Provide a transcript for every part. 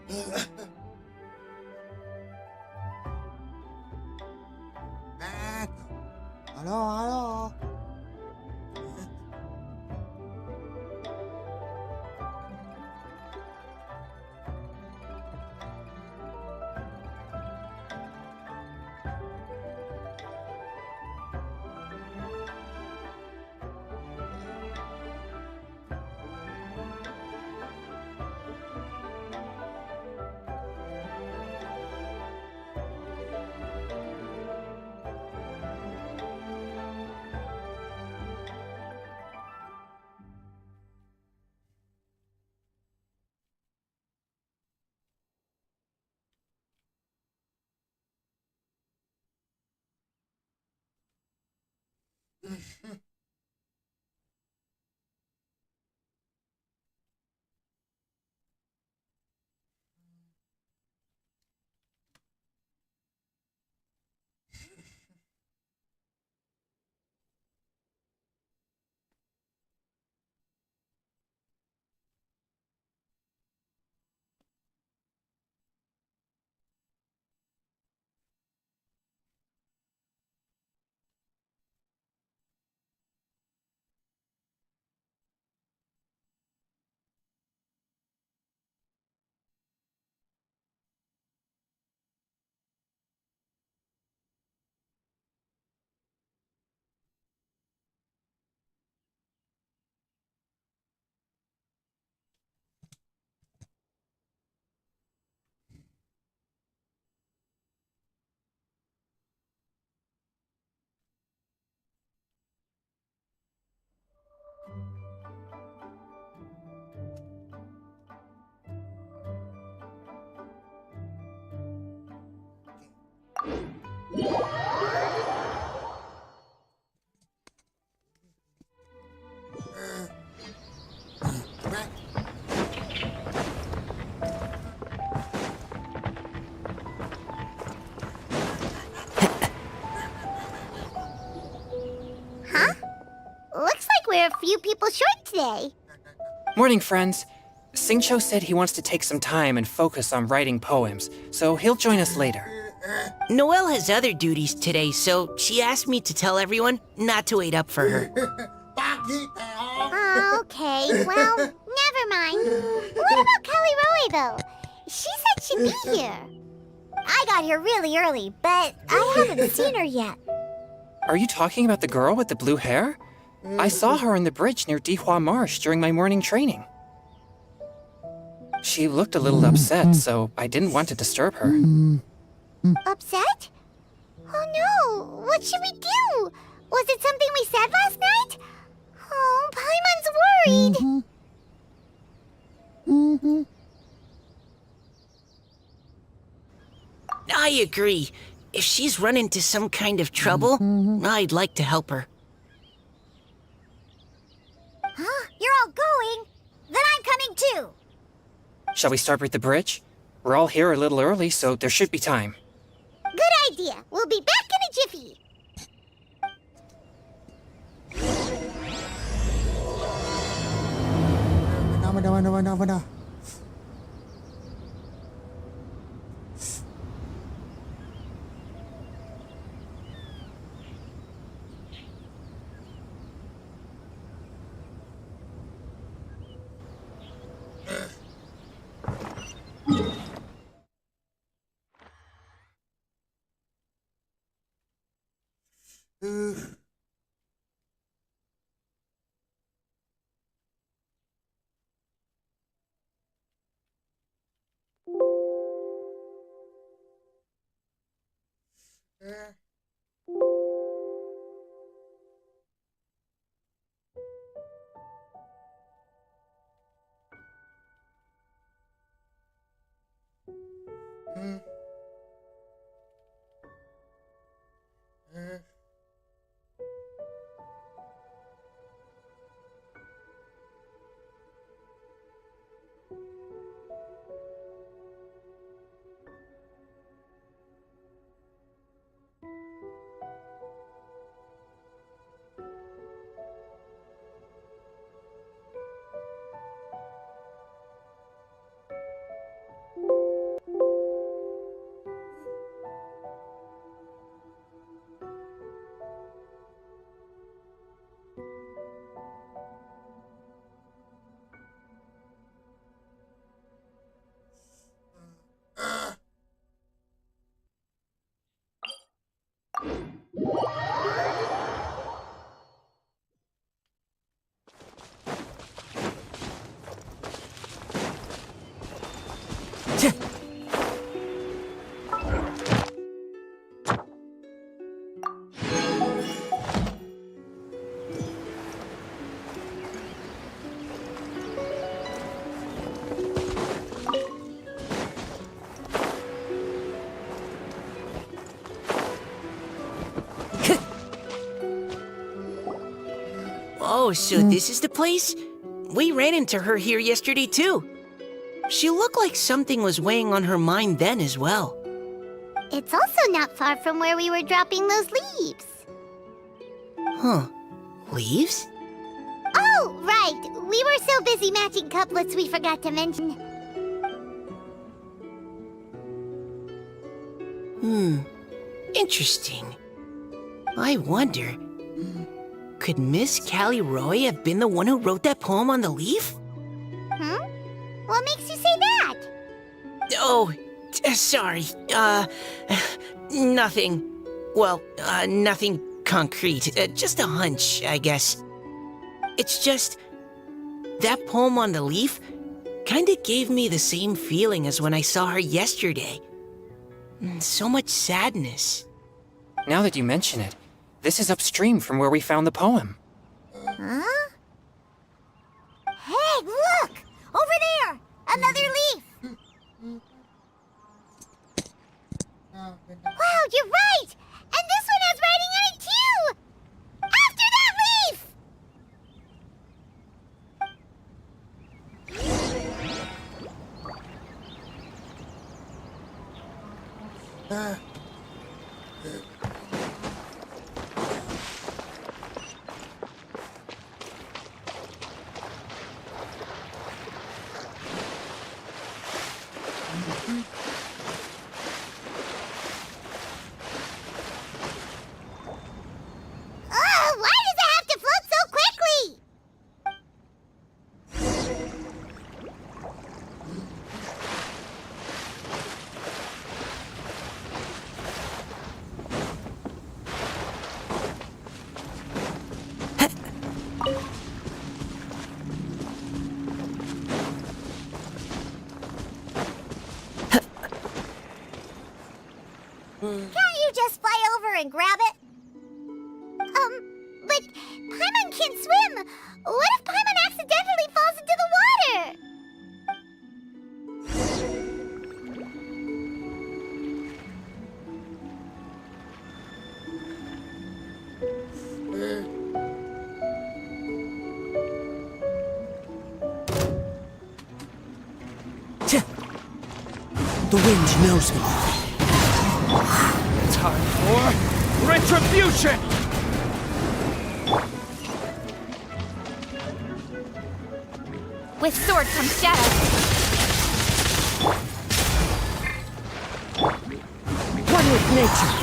Halo, halo. Looks like we're a few people short today. Morning, friends. Singcho said he wants to take some time and focus on writing poems, so he'll join us later. Noelle has other duties today, so she asked me to tell everyone not to wait up for her. Oh, okay, well, never mind. What about Kelly Roy, though? She said she'd be here. I got here really early, but I haven't seen her yet. Are you talking about the girl with the blue hair? I saw her on the bridge near Dihua Marsh during my morning training. She looked a little upset, so I didn't want to disturb her. Upset? Oh no, what should we do? Was it something we said last night? Oh, Paimon's worried. I agree. If she's run into some kind of trouble, I'd like to help her. Huh? You're all going? Then I'm coming too. Shall we start with the bridge? We're all here a little early, so there should be time. Good idea. We'll be back in a jiffy. Mana. Oh, so this is the place? We ran into her here yesterday, too. She looked like something was weighing on her mind then as well. It's also not far from where we were dropping those leaves. Huh. Leaves? Oh, right. We were so busy matching couplets we forgot to mention. Interesting. I wonder, could Miss Callie Roy have been the one who wrote that poem on the leaf? What makes you say that? Oh, sorry. Nothing. Well, nothing concrete. Just a hunch, I guess. It's just, that poem on the leaf kinda gave me the same feeling as when I saw her yesterday. So much sadness. Now that you mention it, this is upstream from where we found the poem. Huh? Hey, look! Over there! Another leaf! Wow, you're right! And this one has writing on it too! After that leaf! Why does it have to float so quickly? Can't you just fly over and grab it? But Paimon can't swim. What if Paimon accidentally falls into the water? The wind knows me. Time for retribution! With sword comes shadow. One with nature.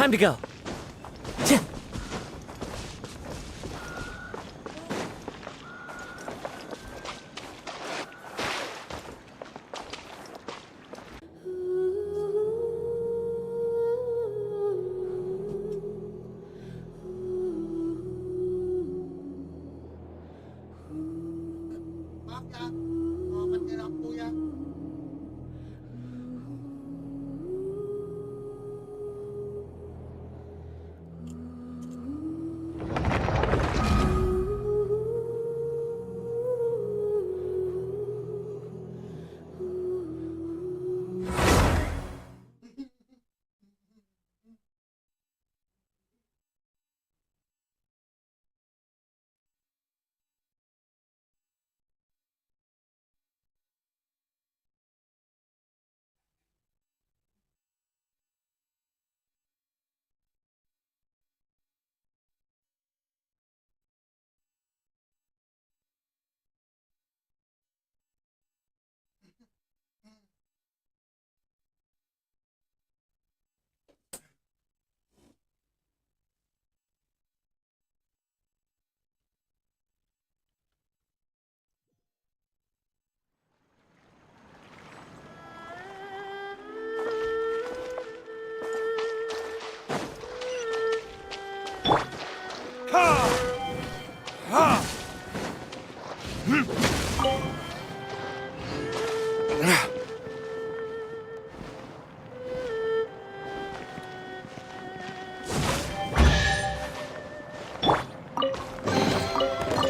Time to go. Maaf ya, mati lampu ya.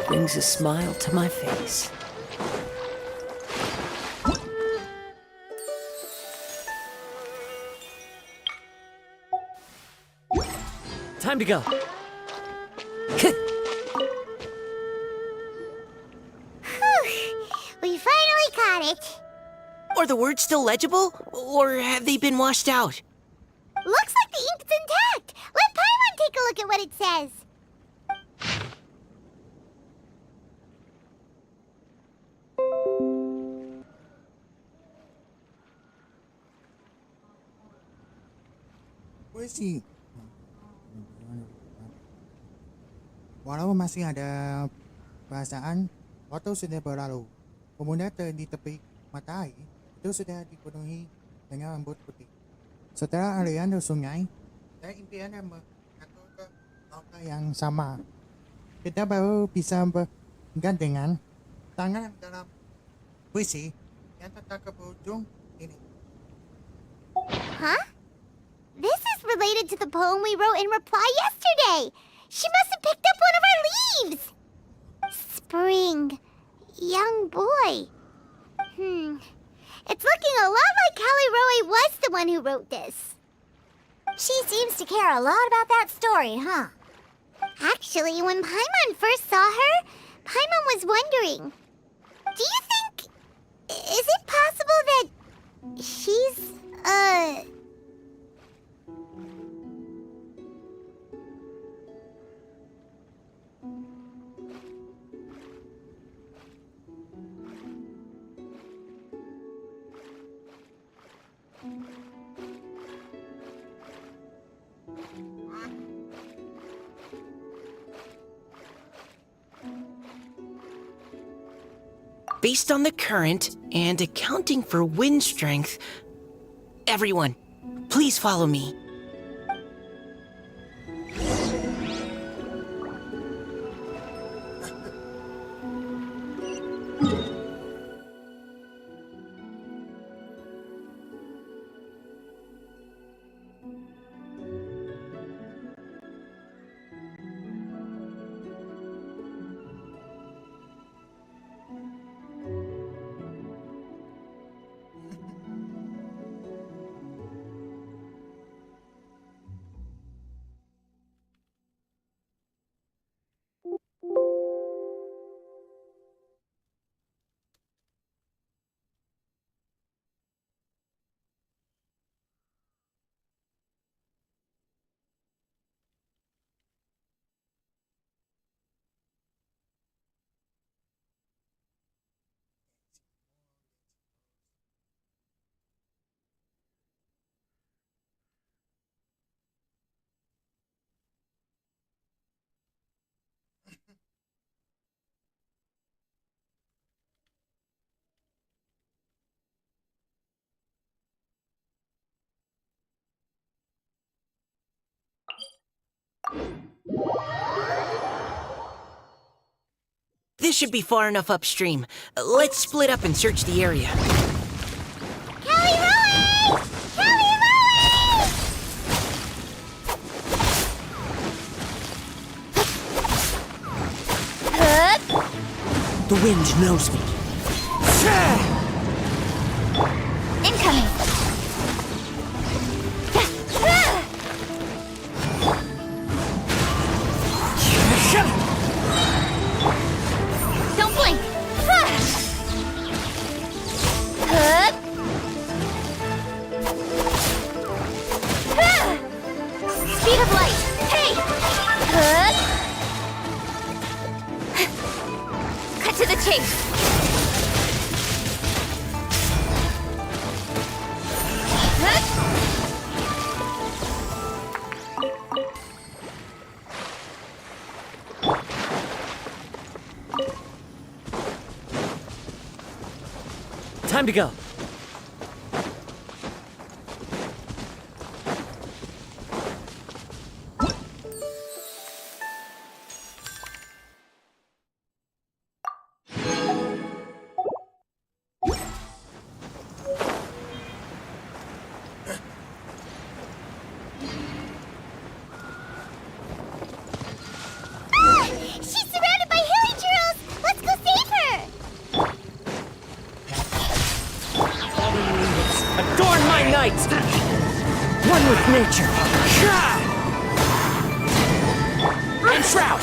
Brings a smile to my face. Time to go. We finally caught it. Are the words still legible? Or have they been washed out? Looks like the ink's intact. Let Paimon take a look at what it says. Puisi. Walau masih ada perasaan, waktu sudah berlalu. Pemuda di tepi mata air itu sudah dipenuhi dengan rambut putih. Setelah aliran sungai, dan impian dan mengatur ke lautan yang sama, kita baru bisa bergandengan tangan dalam puisi yang tak berujung ini. Huh? This is related to the poem we wrote in reply yesterday. She must have picked up one of our leaves. Spring. Young boy. It's looking a lot like Callie Roe was the one who wrote this. She seems to care a lot about that story, huh? Actually, when Paimon first saw her, Paimon was wondering, do you think... is it possible that she's, Based on the current and accounting for wind strength, everyone, please follow me. This should be far enough upstream. Let's split up and search the area. Kelly Rowie! Kelly Rowie! The wind knows me. Incoming! Don't blink! Speed of light! Hey! Cut to the chase! Time to go. She's surrounded by hilly churros! Let's go save her! Adorn my night! One with nature. Enshroud!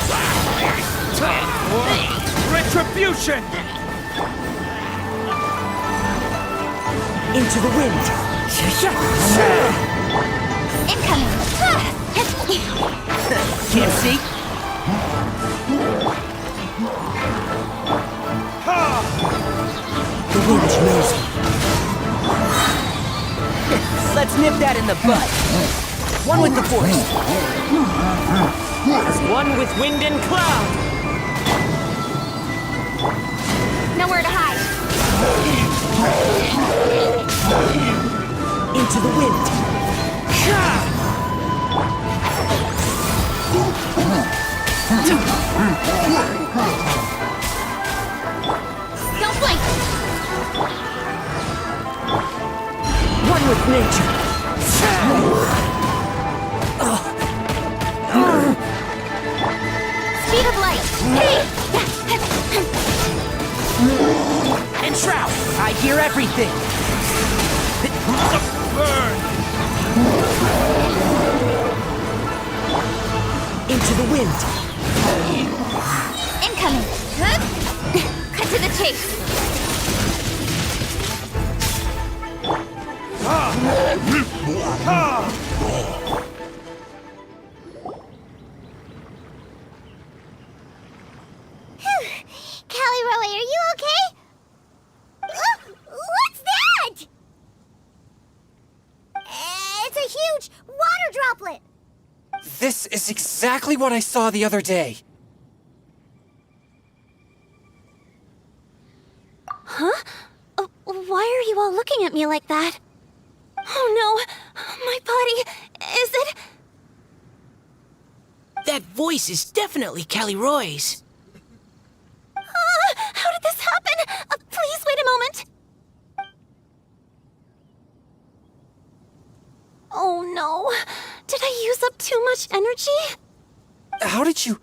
Retribution! Into the wind. Incoming! Can't see? The wind knows me. Let's nip that in the bud. One with the force. One with wind and cloud. Nowhere to hide. Into the wind. Don't blink! One with nature. Speed of light! Hey! Enshroud! I hear everything. Burn! Into the wind. Incoming! Cut to the chase! Callie Rowie, are you okay? What's that? It's a huge water droplet! This is exactly what I saw the other day. Why are you all looking at me like that? Oh no! My body... Is it... That voice is definitely Callie Roy's. How did this happen? Please wait a moment. Oh no. Did I use up too much energy? How did you...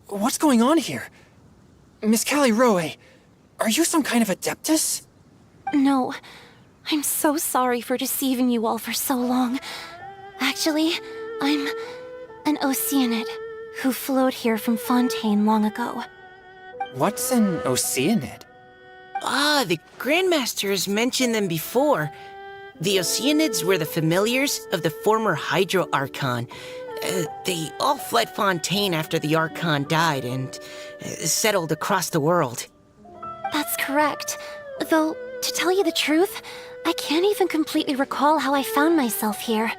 What's going on here? Miss Callie Rowe, are you some kind of adeptus? No. I'm so sorry for deceiving you all for so long. Actually, I'm an Oceanid who flowed here from Fontaine long ago. What's an Oceanid? Ah, the Grandmaster has mentioned them before. The Oceanids were the familiars of the former Hydro Archon. They all fled Fontaine after the Archon died and settled across the world. That's correct. Though, to tell you the truth, I can't even completely recall how I found myself here.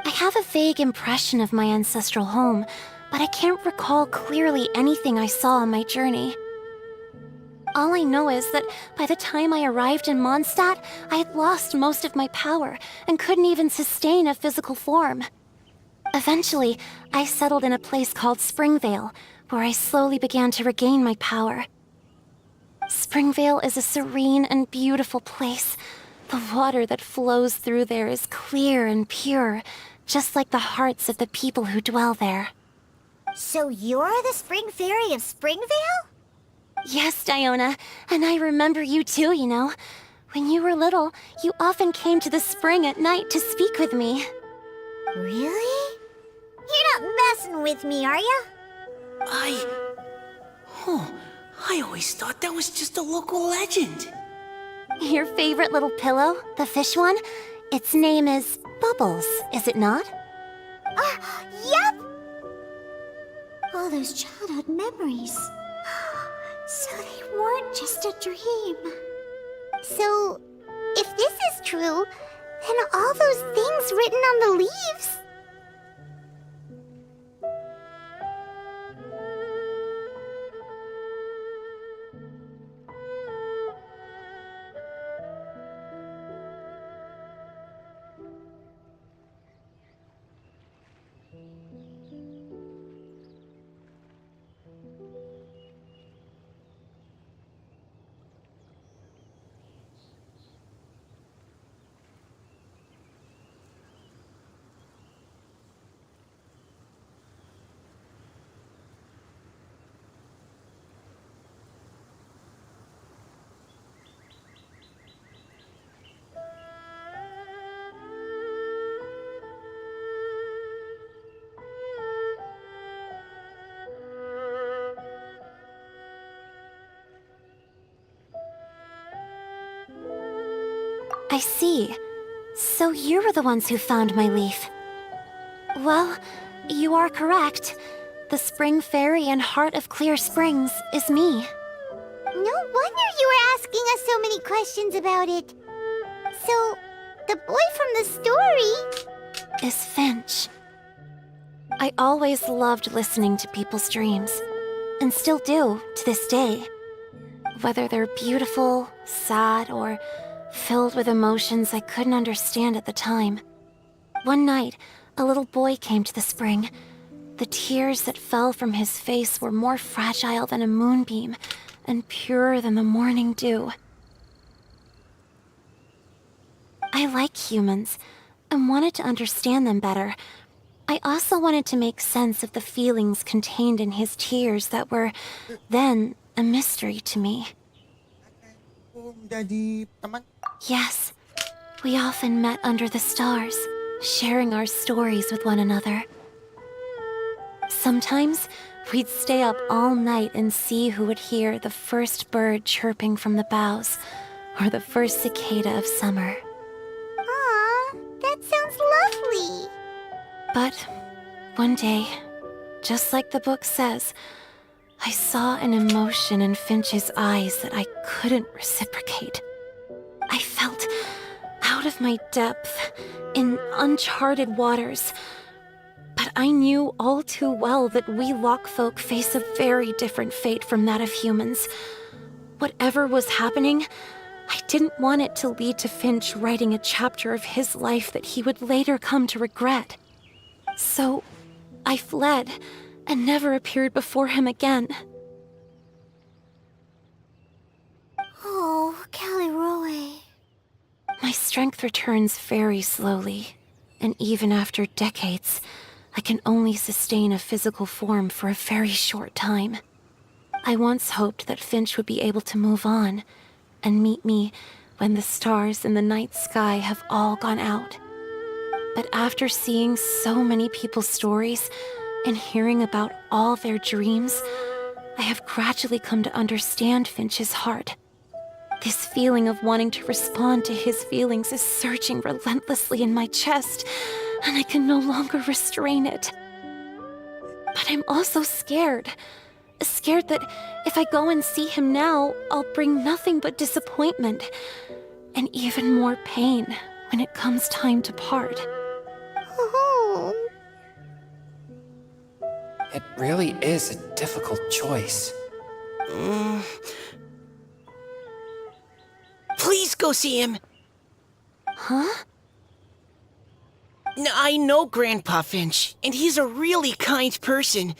I have a vague impression of my ancestral home, but I can't recall clearly anything I saw on my journey. All I know is that by the time I arrived in Mondstadt, I had lost most of my power and couldn't even sustain a physical form. Eventually, I settled in a place called Springvale, where I slowly began to regain my power. Springvale is a serene and beautiful place. The water that flows through there is clear and pure, just like the hearts of the people who dwell there. So you're the Spring Fairy of Springvale? Yes, Diona, and I remember you too, you know. When you were little, you often came to the spring at night to speak with me. Really? You're not messing with me, are ya? I always thought that was just a local legend. Your favorite little pillow, the fish one? Its name is Bubbles, is it not? Yep! All those childhood memories. So they weren't just a dream. So, if this is true, then all those things written on the leaves... I see. So you were the ones who found my leaf. Well, you are correct. The Spring Fairy and Heart of Clear Springs is me. No wonder you were asking us so many questions about it. So, the boy from the story... is Finch. I always loved listening to people's dreams, and still do to this day. Whether they're beautiful, sad, or filled with emotions I couldn't understand at the time. One night, a little boy came to the spring. The tears that fell from his face were more fragile than a moonbeam, and purer than the morning dew. I like humans, and wanted to understand them better. I also wanted to make sense of the feelings contained in his tears that were, then, a mystery to me. Jadi teman. Yes, we often met under the stars, sharing our stories with one another. Sometimes, we'd stay up all night and see who would hear the first bird chirping from the boughs, or the first cicada of summer. Aw, that sounds lovely. But one day, just like the book says, I saw an emotion in Finch's eyes that I couldn't reciprocate. I felt out of my depth, in uncharted waters. But I knew all too well that we Lockfolk face a very different fate from that of humans. Whatever was happening, I didn't want it to lead to Finch writing a chapter of his life that he would later come to regret. So, I fled, and never appeared before him again. Oh, Caliroe. My strength returns very slowly, and even after decades, I can only sustain a physical form for a very short time. I once hoped that Finch would be able to move on, and meet me when the stars in the night sky have all gone out. But after seeing so many people's stories, and hearing about all their dreams, I have gradually come to understand Finch's heart. This feeling of wanting to respond to his feelings is surging relentlessly in my chest, and I can no longer restrain it. But I'm also scared. Scared that if I go and see him now, I'll bring nothing but disappointment, and even more pain when it comes time to part. Oh. It really is a difficult choice. Please go see him. Huh? I know Grandpa Finch, and he's a really kind person.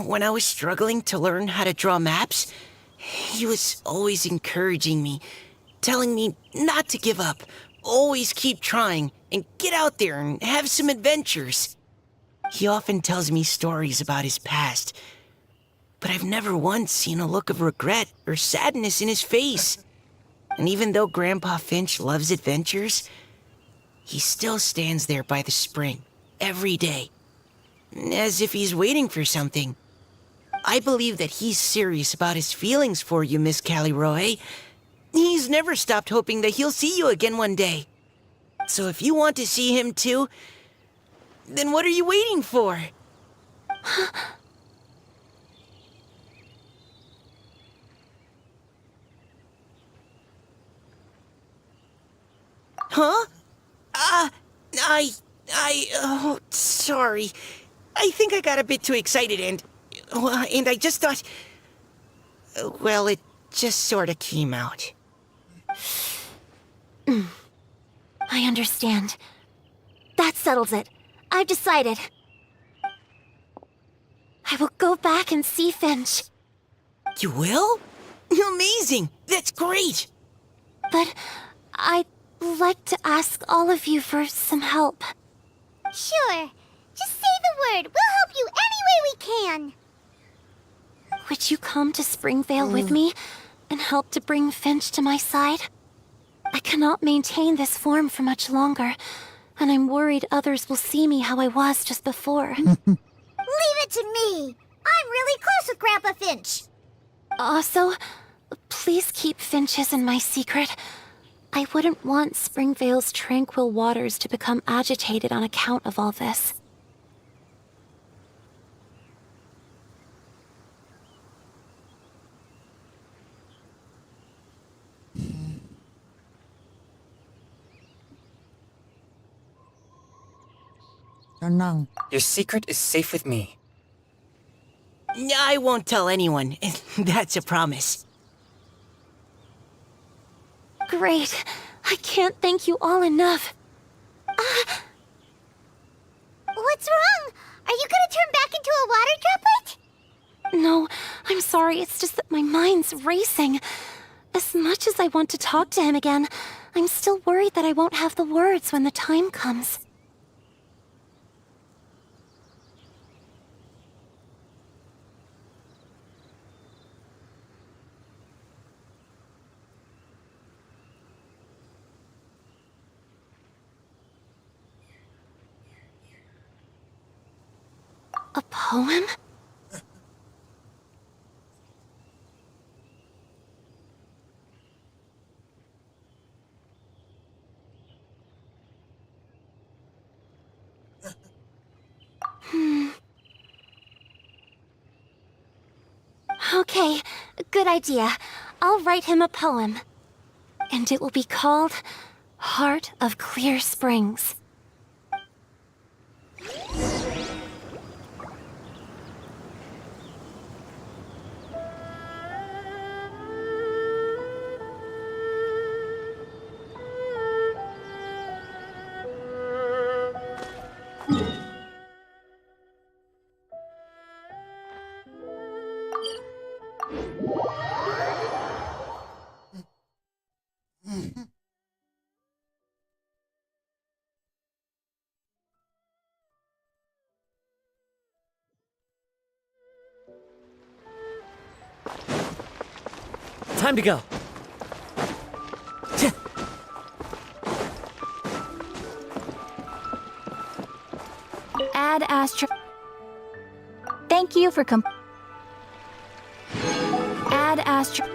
When I was struggling to learn how to draw maps, he was always encouraging me, telling me not to give up, always keep trying, and get out there and have some adventures. He often tells me stories about his past, but I've never once seen a look of regret or sadness in his face. And even though Grandpa Finch loves adventures, he still stands there by the spring, every day, as if he's waiting for something. I believe that he's serious about his feelings for you, Miss Callie Roe. He's never stopped hoping that he'll see you again one day. So if you want to see him too, then what are you waiting for? Huh? Oh, sorry. I think I got a bit too excited and I just thought, well, it just sort of came out. I understand. That settles it. I've decided. I will go back and see Finch. You will? Amazing! That's great! But I'd like to ask all of you for some help. Sure. Just say the word. We'll help you any way we can. Would you come to Springvale with me and help to bring Finch to my side? I cannot maintain this form for much longer, and I'm worried others will see me how I was just before. Leave it to me. I'm really close with Grandpa Finch. Also, please keep Finch's in my secret. I wouldn't want Springvale's tranquil waters to become agitated on account of all this. Tenang. Your secret is safe with me. I won't tell anyone. That's a promise. Great. I can't thank you all enough. What's wrong? Are you gonna turn back into a water droplet? No, I'm sorry. It's just that my mind's racing. As much as I want to talk to him again, I'm still worried that I won't have the words when the time comes. A poem? Okay, good idea. I'll write him a poem. And it will be called Heart of Clear Springs. Time to go. Add Astro. Thank you for Add Astro.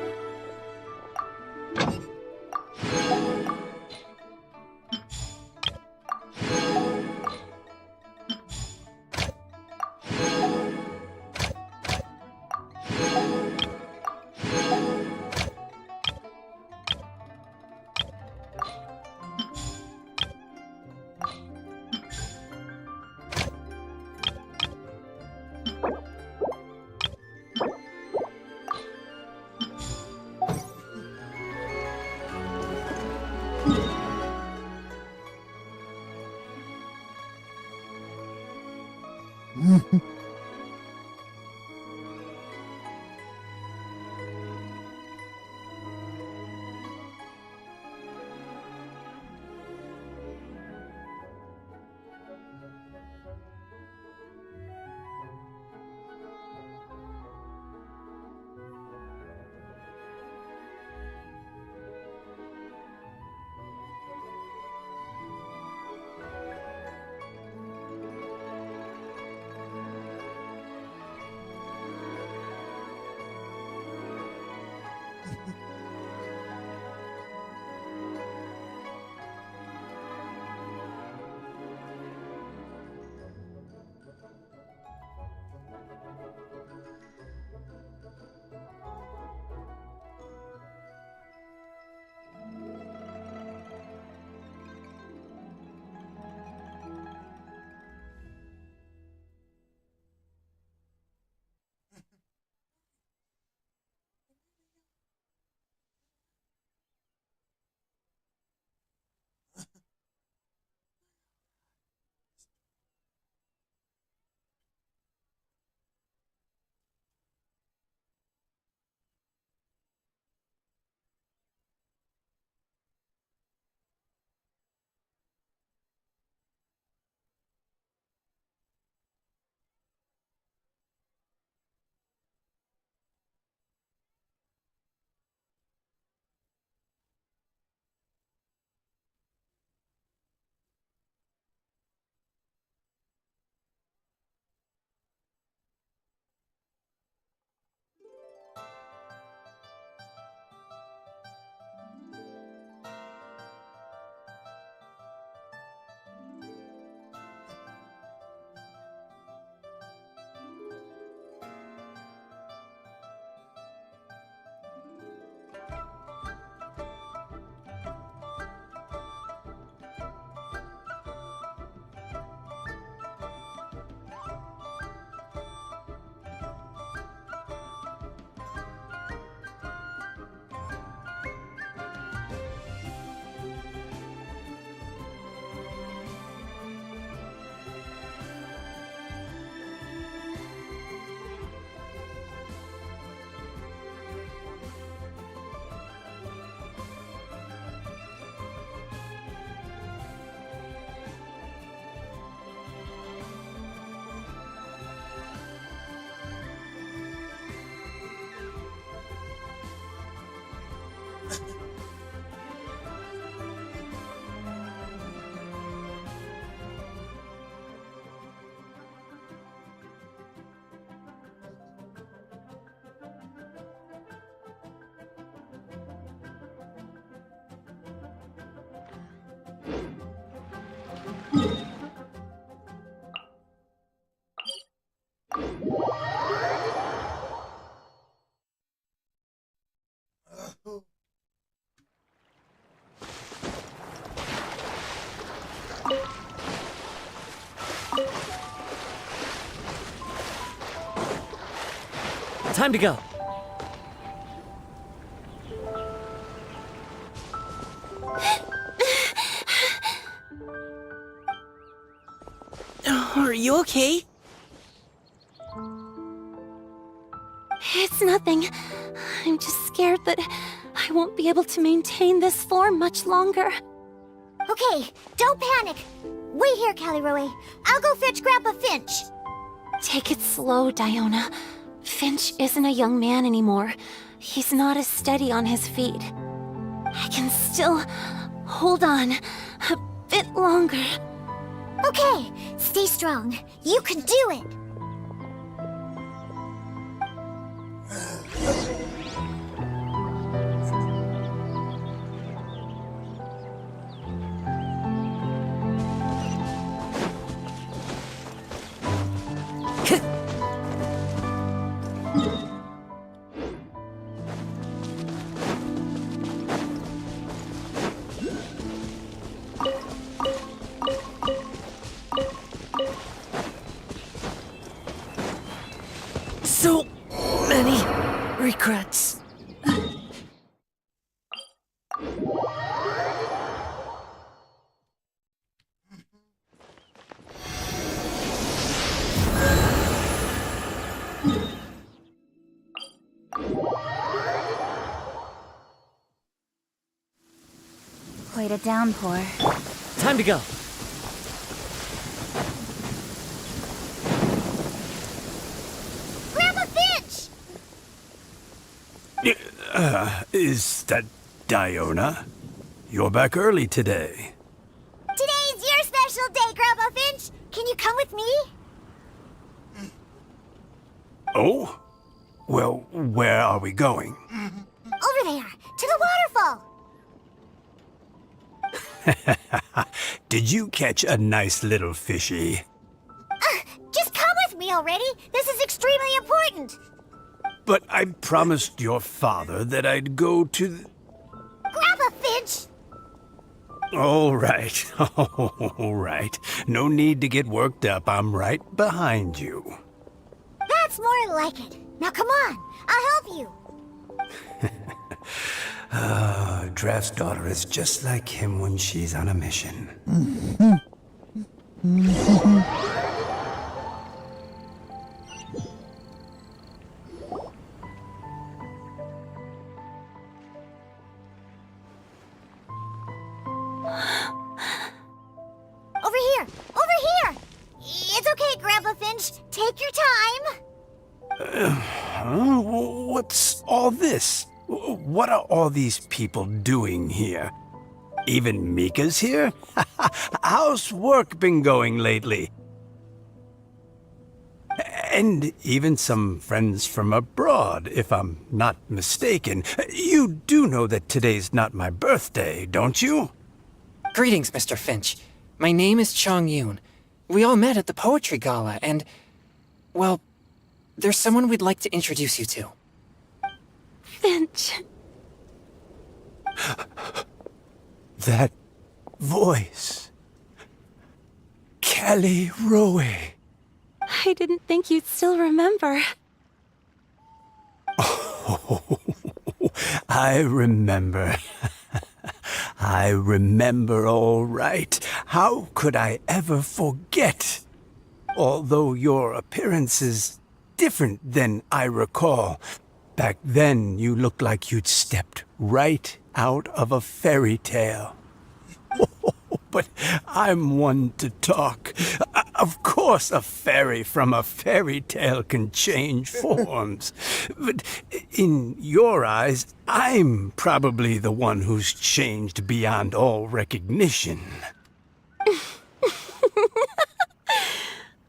Time to go. Are you okay? It's nothing. I'm just scared that I won't be able to maintain this form much longer. Okay, don't panic. Wait here, Caliroe. I'll go fetch Grandpa Finch. Take it slow, Diona. Finch isn't a young man anymore. He's not as steady on his feet. I can still hold on a bit longer. Okay, stay strong. You can do it. So many regrets. Quite a downpour. Time to go. Grandpa Finch! Is that Diona? You're back early today. Today's your special day, Grandpa Finch. Can you come with me? Oh? Well, where are we going? Over there, to the waterfall. Did you catch a nice little fishy? Just come with me already. This is extremely important. But I promised your father that I'd go to Grandpa Finch! All right. All right. No need to get worked up. I'm right behind you. That's more like it. Now come on, I'll help you. Draft's daughter is just like him when she's on a mission. Over here! Over here! It's okay, Grandpa Finch. Take your time. Huh? What's all this? What are all these people doing here? Even Mika's here? How's work been going lately? And even some friends from abroad, if I'm not mistaken. You do know that today's not my birthday, don't you? Greetings, Mr. Finch. My name is Chong Yoon. We all met at the poetry gala, and, well, there's someone we'd like to introduce you to. Finch. That voice. Callie Rowe. I didn't think you'd still remember. Oh, I remember. I remember all right. How could I ever forget? Although your appearance is different than I recall. Back then, you looked like you'd stepped right out of a fairy tale. But I'm one to talk. Of course, a fairy from a fairy tale can change forms. But in your eyes, I'm probably the one who's changed beyond all recognition.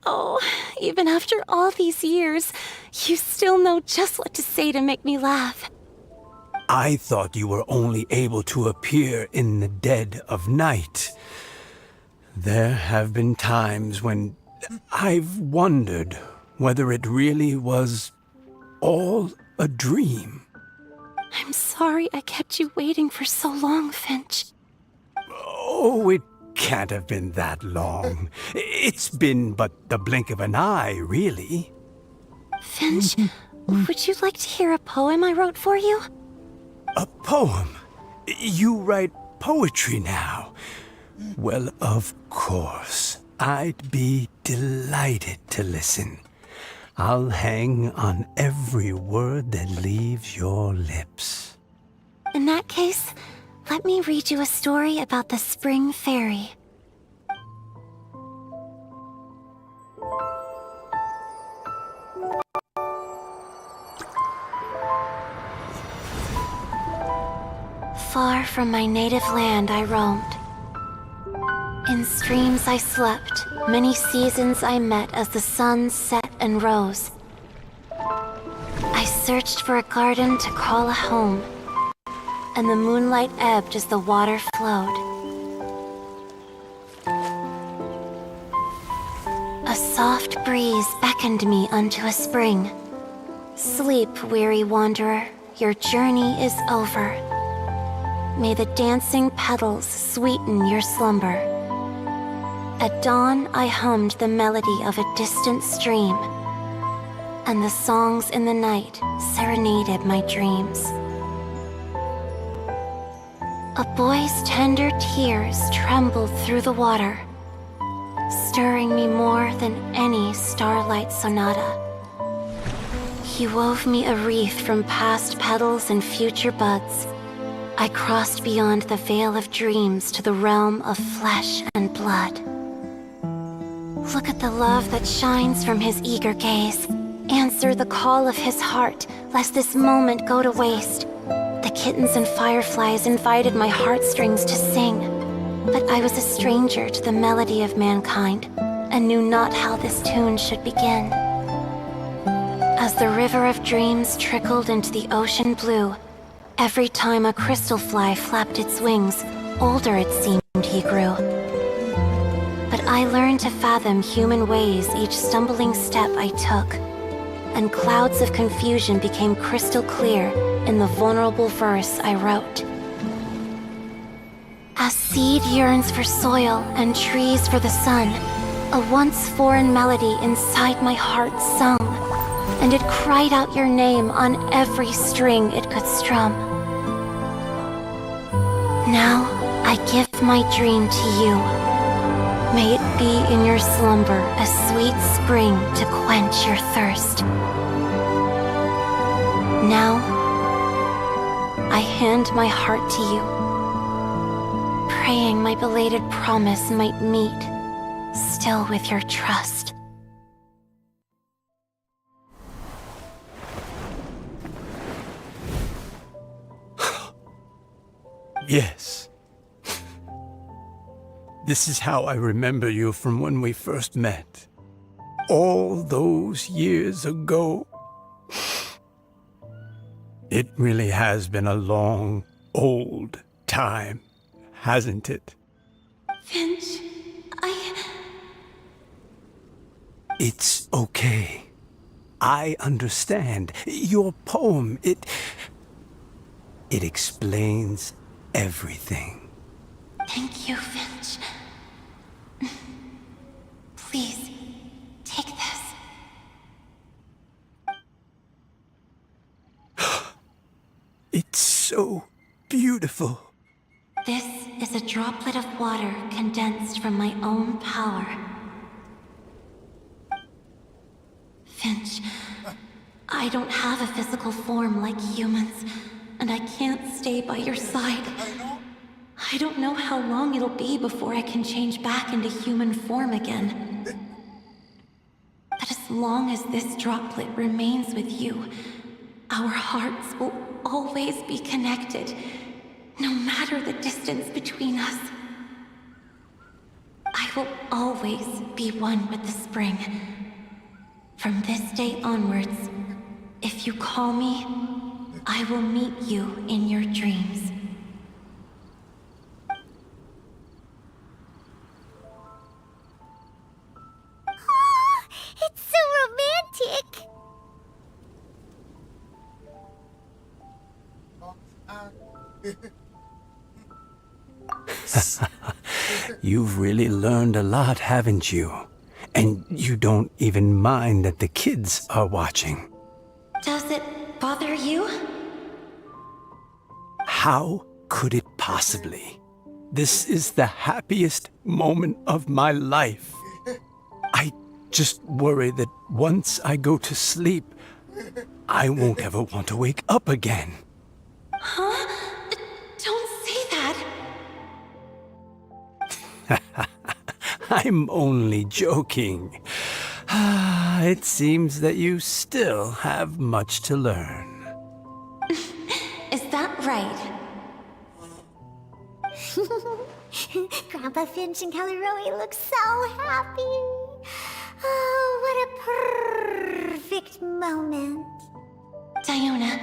Oh, even after all these years, you still know just what to say to make me laugh. I thought you were only able to appear in the dead of night. There have been times when I've wondered whether it really was all a dream. I'm sorry I kept you waiting for so long, Finch. Oh, it can't have been that long. It's been but the blink of an eye, really. Finch, would you like to hear a poem I wrote for you? A poem? You write poetry now? Well, of course. I'd be delighted to listen. I'll hang on every word that leaves your lips. In that case, let me read you a story about the Spring Fairy. Far from my native land I roamed. In streams I slept, many seasons I met as the sun set and rose. I searched for a garden to call a home, and the moonlight ebbed as the water flowed. A soft breeze beckoned me unto a spring. Sleep, weary wanderer, your journey is over. May the dancing petals sweeten your slumber. At dawn, I hummed the melody of a distant stream, and the songs in the night serenaded my dreams. A boy's tender tears trembled through the water, stirring me more than any starlight sonata. He wove me a wreath from past petals and future buds. I crossed beyond the veil of dreams to the realm of flesh and blood. Look at the love that shines from his eager gaze. Answer the call of his heart, lest this moment go to waste. The kittens and fireflies invited my heartstrings to sing, but I was a stranger to the melody of mankind, and knew not how this tune should begin. As the river of dreams trickled into the ocean blue, every time a crystal fly flapped its wings, older it seemed he grew. But I learned to fathom human ways each stumbling step I took, and clouds of confusion became crystal clear in the vulnerable verse I wrote. As seed yearns for soil and trees for the sun, a once foreign melody inside my heart sung, and it cried out your name on every string it could strum. Now I give my dream to you. May it be in your slumber a sweet spring to quench your thirst. Now I hand my heart to you, praying my belated promise might meet, still with your trust. Yes. This is how I remember you from when we first met. All those years ago. It really has been a long, old time, hasn't it? Finch, It's okay. I understand. Your poem, it explains everything. Thank you, Finch. Please, take this. It's so beautiful. This is a droplet of water condensed from my own power. Finch, I don't have a physical form like humans, and I can't stay by your side. I don't know how long it'll be before I can change back into human form again. As long as this droplet remains with you, our hearts will always be connected, no matter the distance between us. I will always be one with the spring. From this day onwards, if you call me, I will meet you in your dreams. Oh, it's so romantic. You've really learned a lot, haven't you? And you don't even mind that the kids are watching. Does it bother you? How could it possibly? This is the happiest moment of my life. I just worry that once I go to sleep, I won't ever want to wake up again. Huh? Don't say that. I'm only joking. It seems that you still have much to learn. Is that right? Grandpa Finch and Kelly Rowie look so happy. Oh, what a perfect moment. Diona,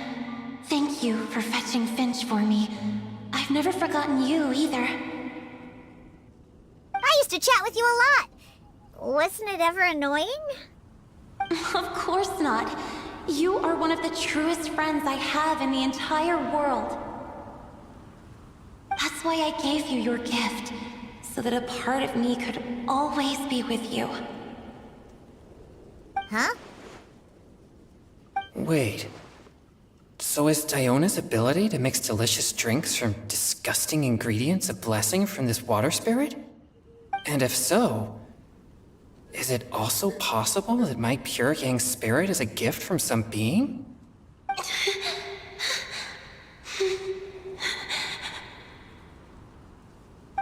thank you for fetching Finch for me. I've never forgotten you either. I used to chat with you a lot. Wasn't it ever annoying? Of course not. You are one of the truest friends I have in the entire world. That's why I gave you your gift, so that a part of me could always be with you. Huh? Wait. So is Diona's ability to mix delicious drinks from disgusting ingredients a blessing from this water spirit? And if so, is it also possible that my pure yang spirit is a gift from some being?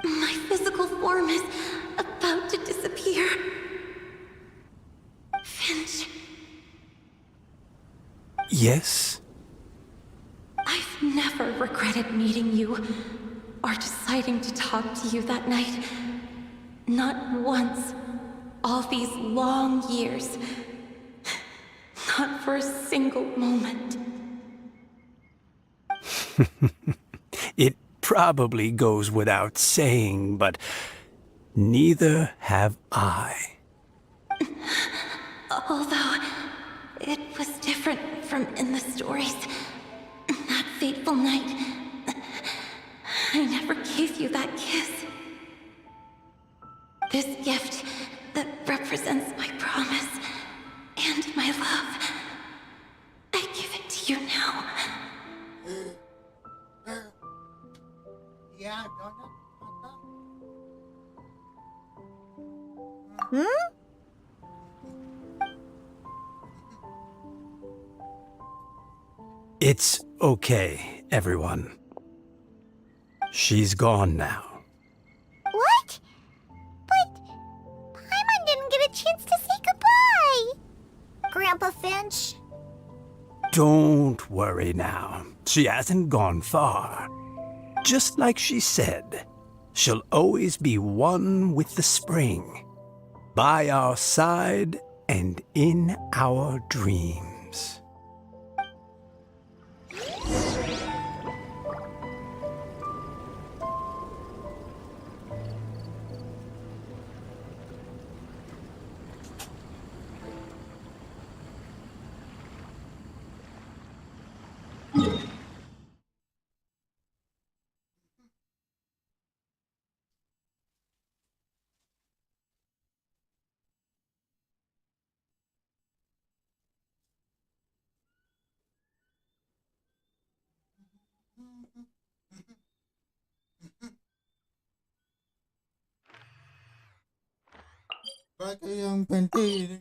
My physical form is about to disappear. Finch, Yes? I've never regretted meeting you or deciding to talk to you that night. Not once. All these long years. Not for a single moment. It probably goes without saying, but neither have I. Although, it was different from in the stories. That fateful night, I never gave you that kiss. This gift that represents my promise and my love, I give it to you now. Yeah, Hmm? It's okay, everyone. She's gone now. What? But Paimon didn't get a chance to say goodbye. Grandpa Finch. Don't worry now. She hasn't gone far. Just like she said, she'll always be one with the spring. By our side and in our dreams. pakai yang penting.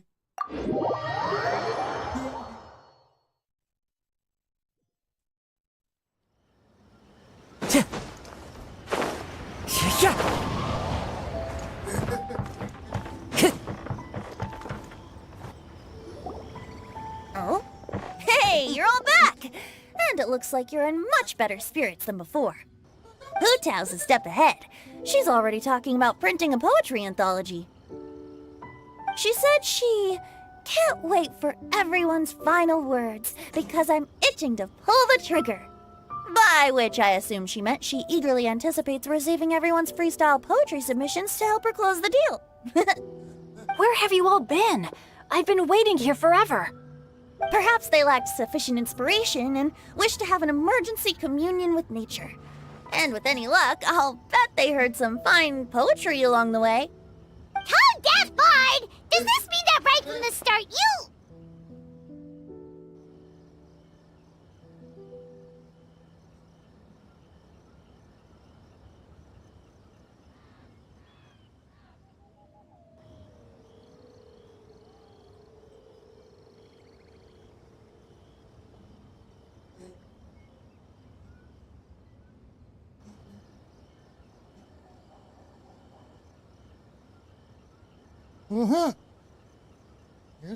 looks like you're in much better spirits than before. Hu Tao's a step ahead. She's already talking about printing a poetry anthology. She said she can't wait for everyone's final words because I'm itching to pull the trigger. By which I assume she meant she eagerly anticipates receiving everyone's freestyle poetry submissions to help her close the deal. Where have you all been? I've been waiting here forever. Perhaps they lacked sufficient inspiration and wished to have an emergency communion with nature. And with any luck, I'll bet they heard some fine poetry along the way. Tone deaf, Bard! Does this mean that right from the start you...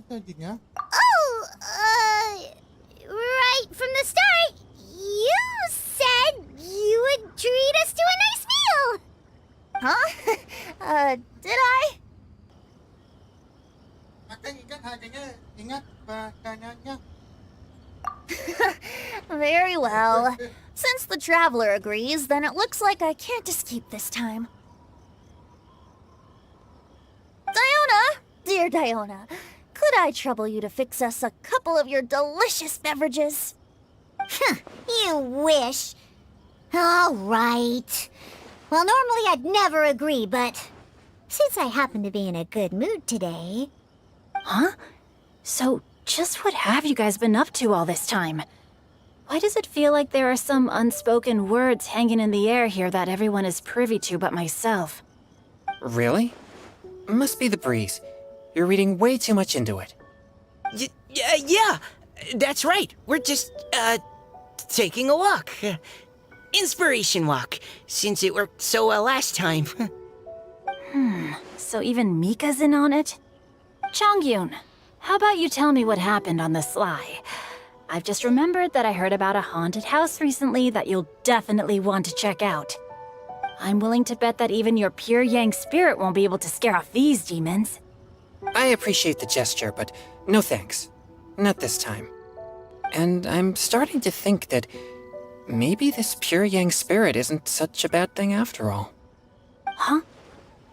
Tadinya. Oh, right from the start, you said you would treat us to a nice meal. Huh? Did I? Akan ingat pertanyaannya. Very well. Since the traveler agrees, then it looks like I can't escape this time. Diona! Dear Diona, could I trouble you to fix us a couple of your delicious beverages? You wish. All right. Well, normally I'd never agree, but since I happen to be in a good mood today... Huh? So, just what have you guys been up to all this time? Why does it feel like there are some unspoken words hanging in the air here that everyone is privy to but myself? Really? Must be the breeze. You're reading way too much into it. Yeah, that's right. We're just, taking a walk. Inspiration walk, since it worked so well last time. So even Mika's in on it? Chongyun, how about you tell me what happened on the sly? I've just remembered that I heard about a haunted house recently that you'll definitely want to check out. I'm willing to bet that even your pure Yang spirit won't be able to scare off these demons. I appreciate the gesture, but no thanks. Not this time. And I'm starting to think that maybe this pure Yang spirit isn't such a bad thing after all. Huh?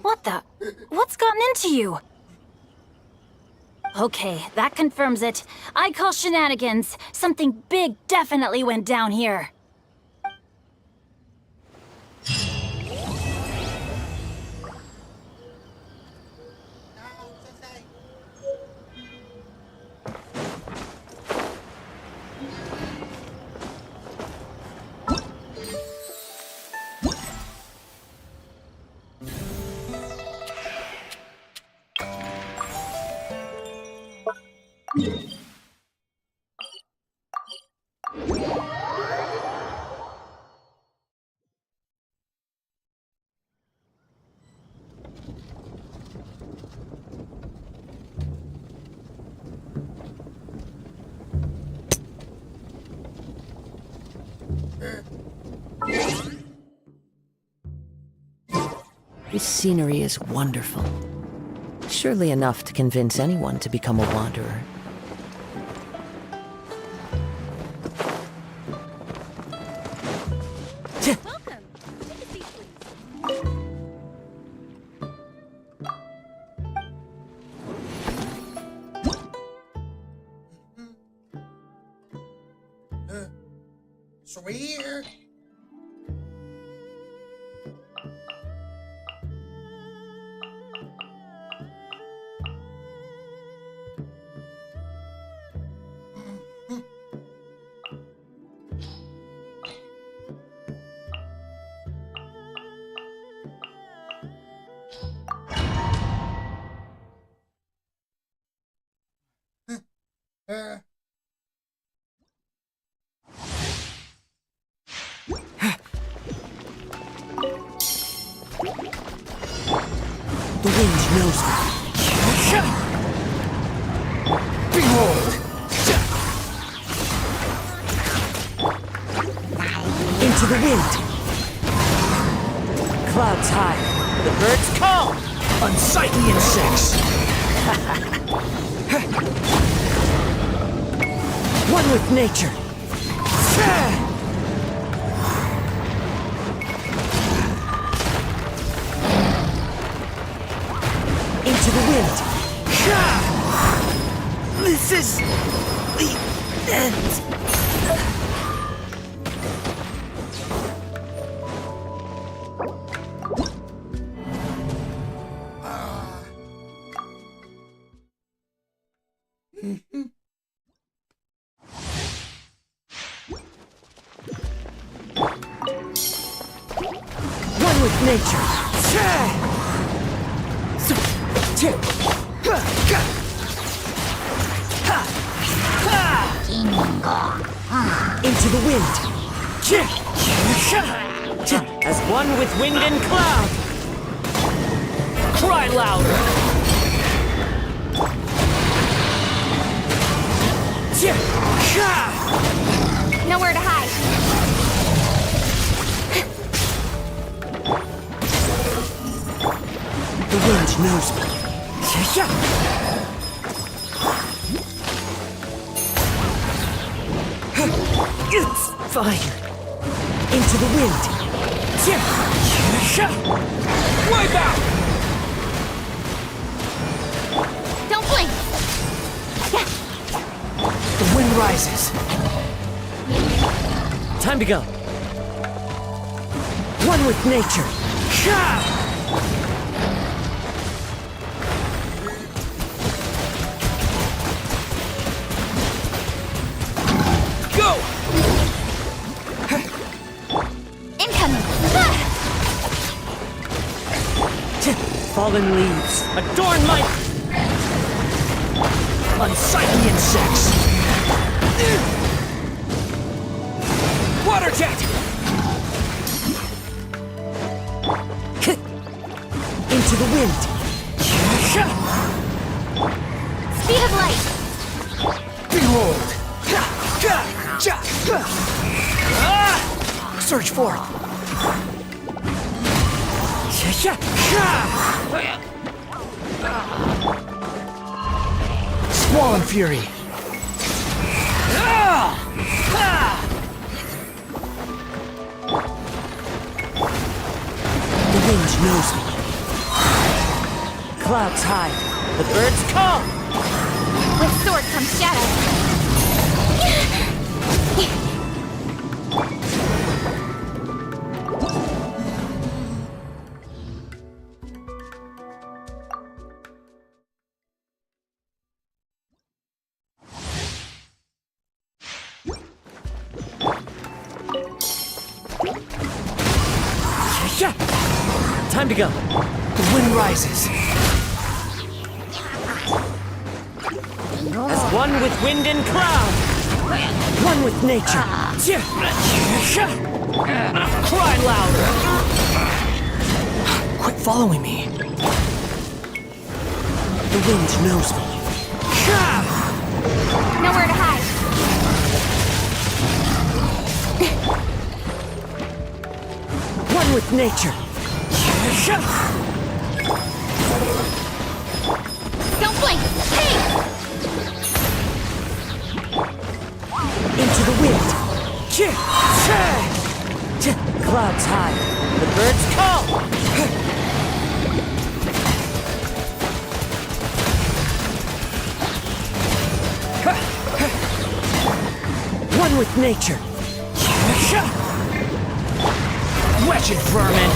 What the? What's gotten into you? Okay, that confirms it. I call shenanigans. Something big definitely went down here. This scenery is wonderful. Surely enough to convince anyone to become a wanderer. Sweet. The wind knows me. Behold! wind. Clouds high, the birds call. Unsightly insects. One with nature. Into the wind. This is the end. One with nature. Into the wind. As one with wind and cloud. Cry louder. Nowhere to hide. The wind knows me. It's fire. Into the wind. Wipe out. Don't blink. The wind rises. Time to go. One with nature. Go. Incoming. Fallen leaves. Adorn my... Unsightly insects. Water jet. Into the wind. Speed of light. Behold. Search forth. Squall and fury. The wind knows me. Clouds high. The birds call. With sword comes shadow. Time to go. The wind rises. As one with wind and cloud. One with nature. Cry louder. Quit following me. The wind knows me. Nowhere to hide. One with nature. Don't blink. Hey! Into the wind. Clouds high. The birds call. One with nature. Wretched vermin.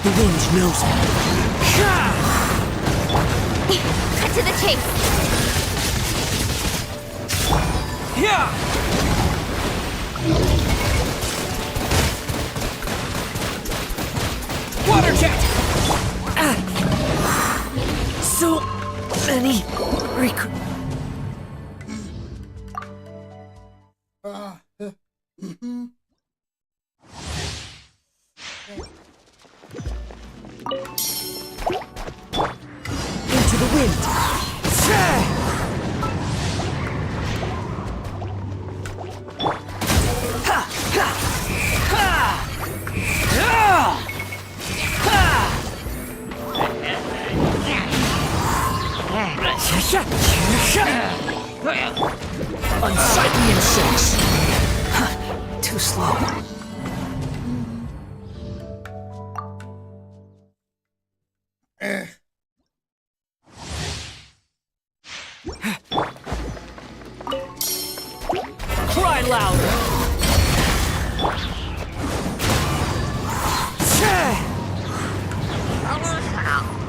The wind knows me. Cut to the chase. Water jet. So many into the wind.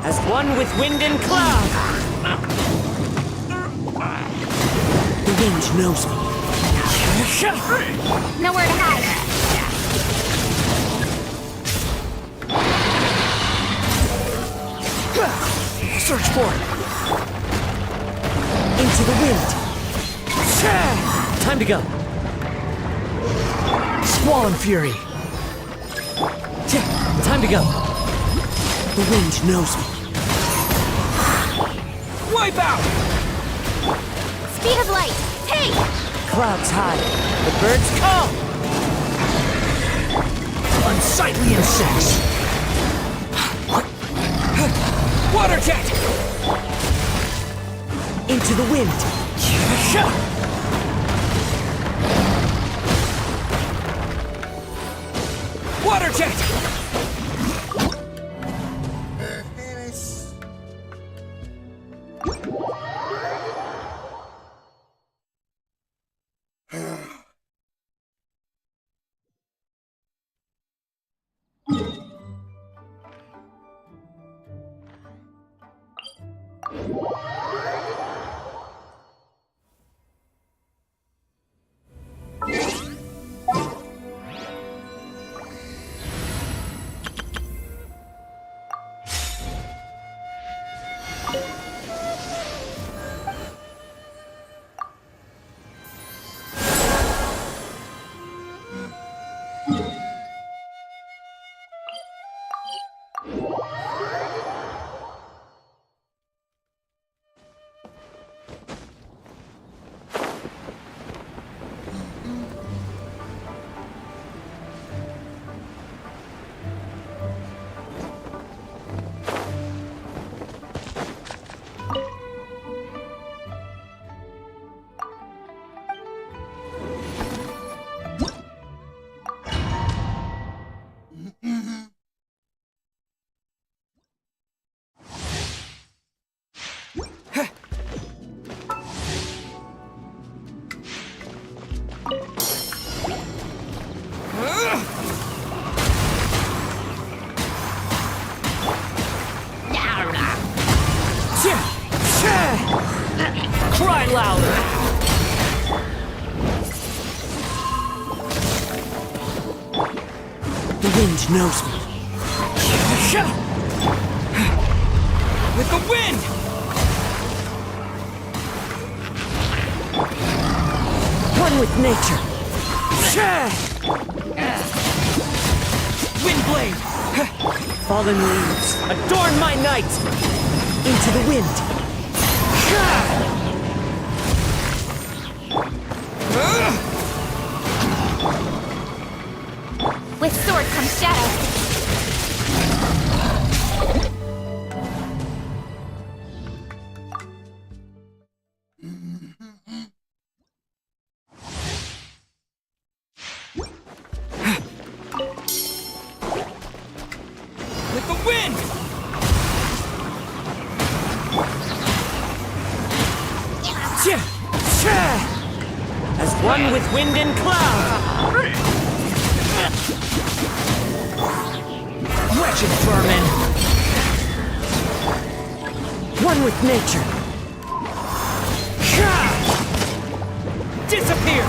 As one with wind and cloud. The wind knows me. Nowhere to hide. Search for it. Into the wind. Time to go. Squall and fury. Time to go. The wind knows me. Wipe out! Speed of light. Take! Clouds high. The birds call. Unsightly insects. Water jet! Into the wind. Water jet! Cry louder! The wind knows me. With the wind! One with nature. Windblade! Fallen leaves. Adorn my night. Into the wind. With sword comes shadow. With the wind! As one with wind and cloud. Wretched vermin! One with nature. Disappear!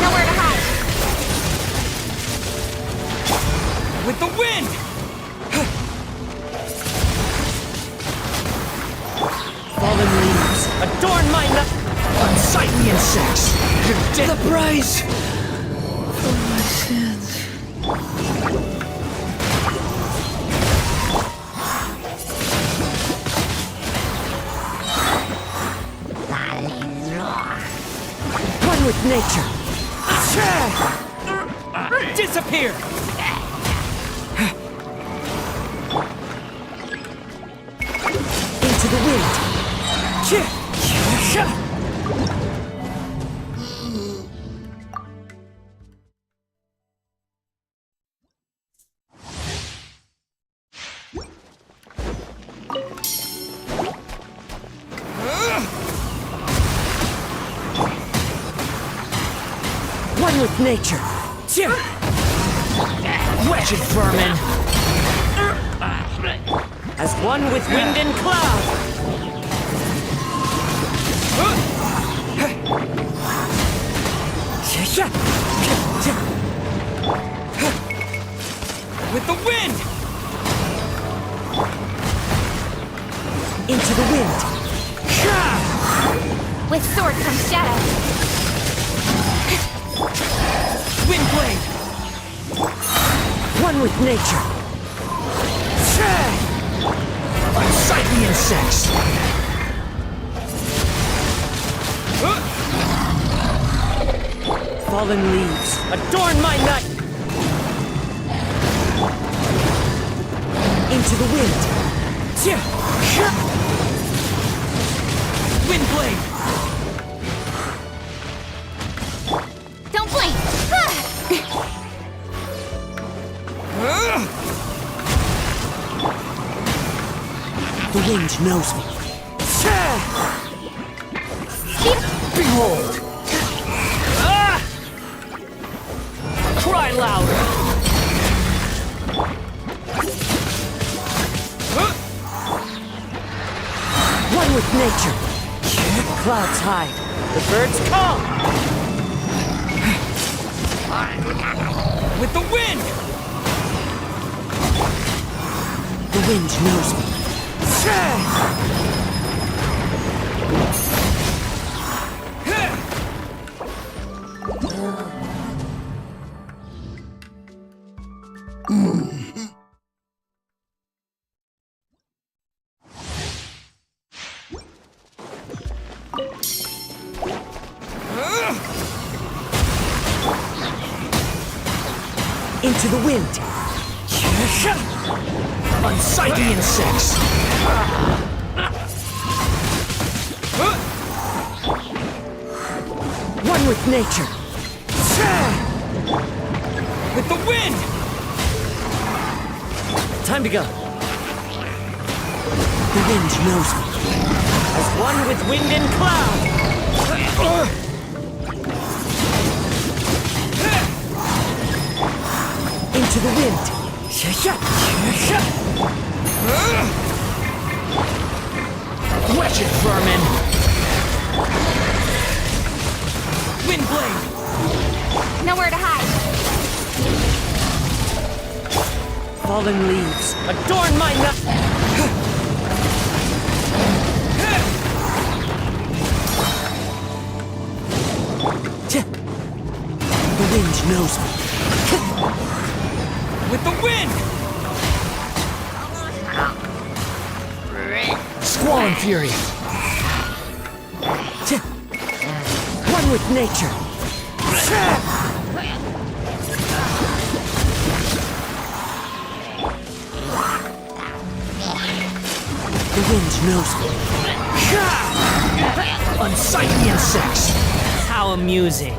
Nowhere to hide. With the wind! Fallen leaves. Adorn my night. Unsightly insects! You're dead! The price! For my sins. One with nature. Disappear! Into the wind. One with nature. Wretched vermin! As one with wind and cloud. With the wind! Into the wind. With sword comes shadow. Windblade! One with nature. Unsightly insects! Fallen leaves adorn my night. Into the wind. Windblade! Don't blink! The wind knows me. Behold! Cry louder! One with nature. Clouds hide. The birds call. With the wind! The wind knows me. Into the wind. Unsightly insects! One with nature. With the wind! Time to go. The wind knows me. As one with wind and cloud. Into the wind. Wretched vermin! Windblade! Nowhere to hide. Fallen leaves adorn my night. The wind knows me. With the wind! Squall and fury! One with nature. The wind knows me. Unsightly insects! How amusing.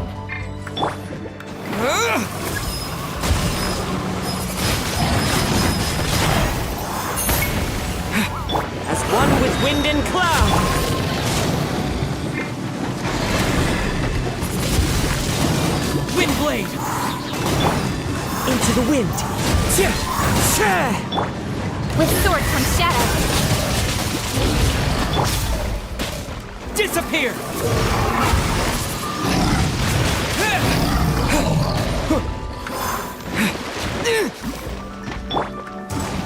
As one with wind and cloud. Windblade! Into the wind. With sword comes shadow. Disappear!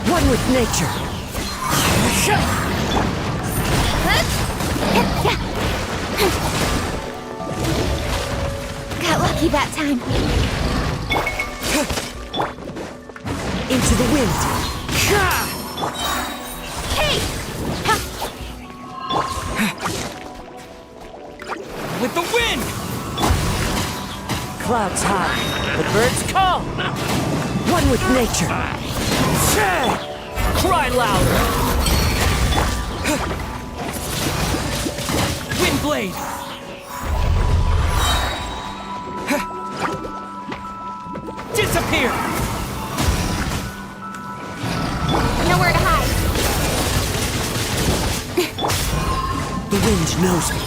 One with nature. Got lucky that time. Into the wind. Hey! With the wind! Clouds high. The birds call. One with nature. Cry louder! Windblade! Disappear! Nowhere to hide. The wind knows me.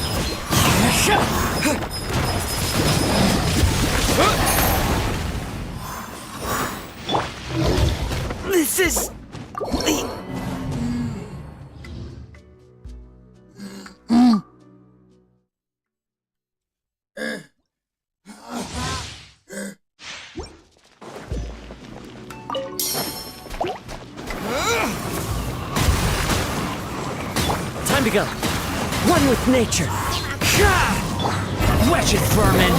is the... Time to go. One with nature. Wretched vermin!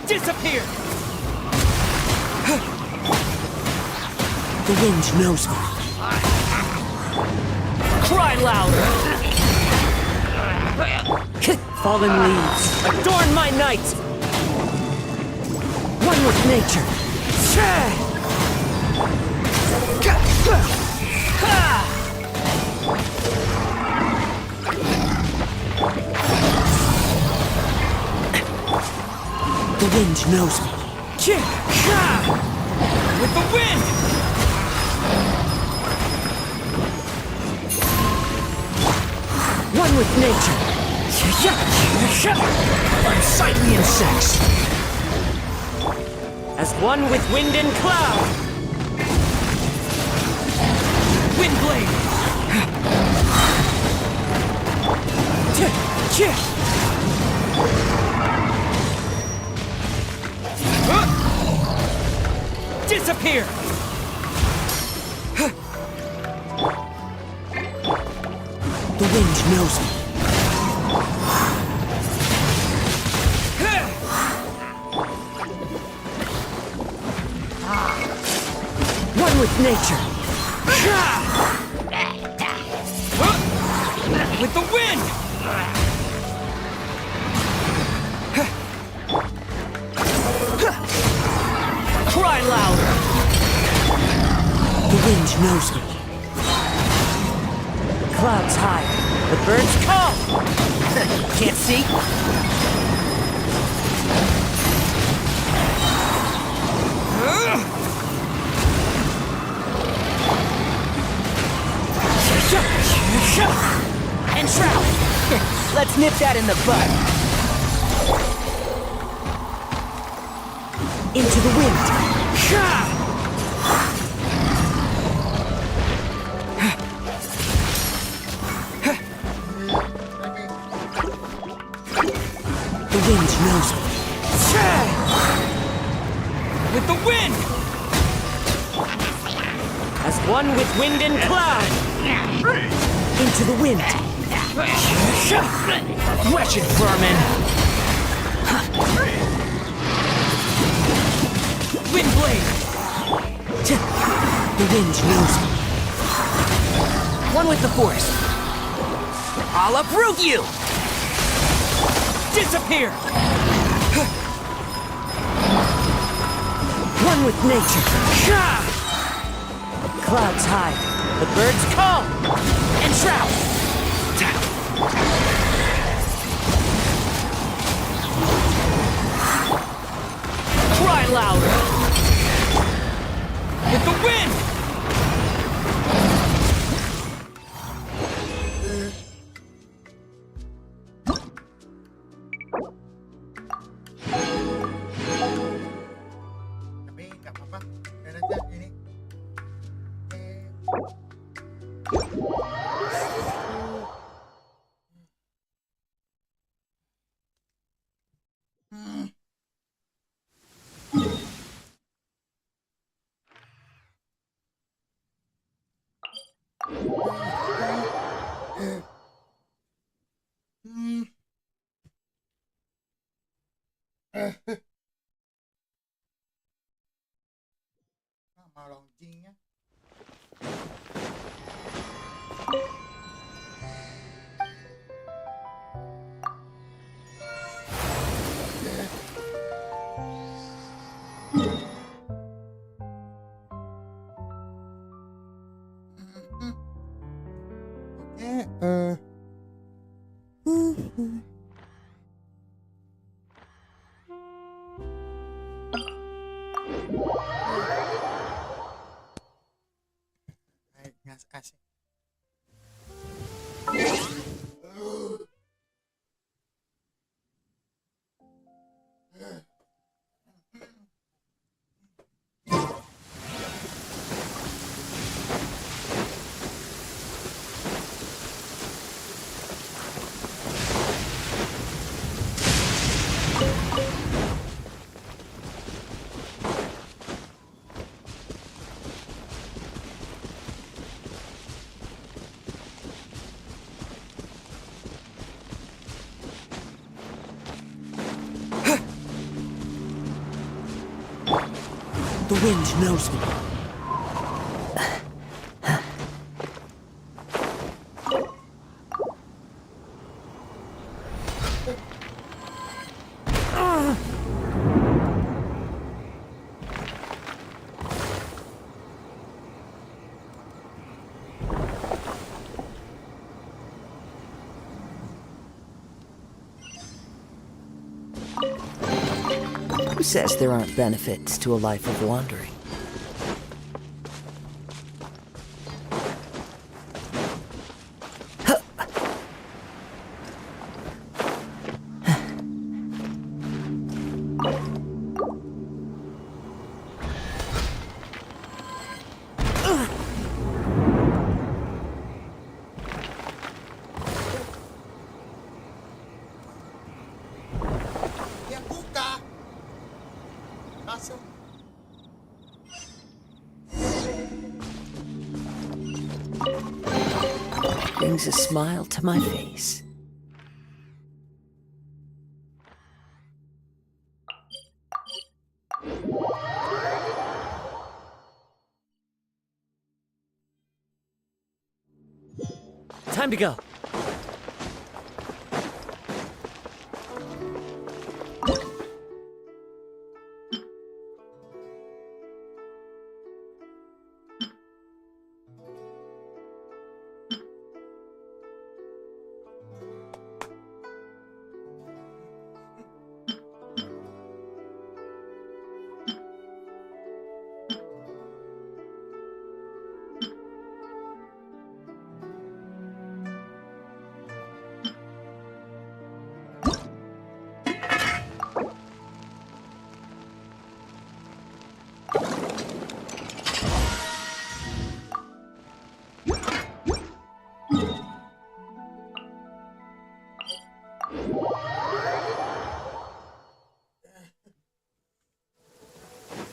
Disappear! The wind knows me. Cry louder! Fallen leaves, adorn my night! One with nature. The wind knows me. With the wind! One with nature. Unsightly insects. As one with wind and cloud. Windblade! Disappear! The wind knows me. One with nature. With the wind! Cry louder! The wind knows me. Clouds high. The birds call! Can't see? And shroud! Let's nip that in the bud. Into the wind. The wind knows me. With the wind! As one with wind and cloud. Into the wind. Wretched vermin. Windblade! The wind knows me. One with the force. I'll uproot you! Disappear! One with nature. Clouds high. The birds call. And shroud. Cry louder. With the wind! Tapi nggak apa-apa. Dan aja ini. Mau launchingnya. Oke, Yes, asik. The wind knows me. Who says there aren't benefits to a life of wandering? Dia buka. Langsung. Brings a smile to my face. Time to go.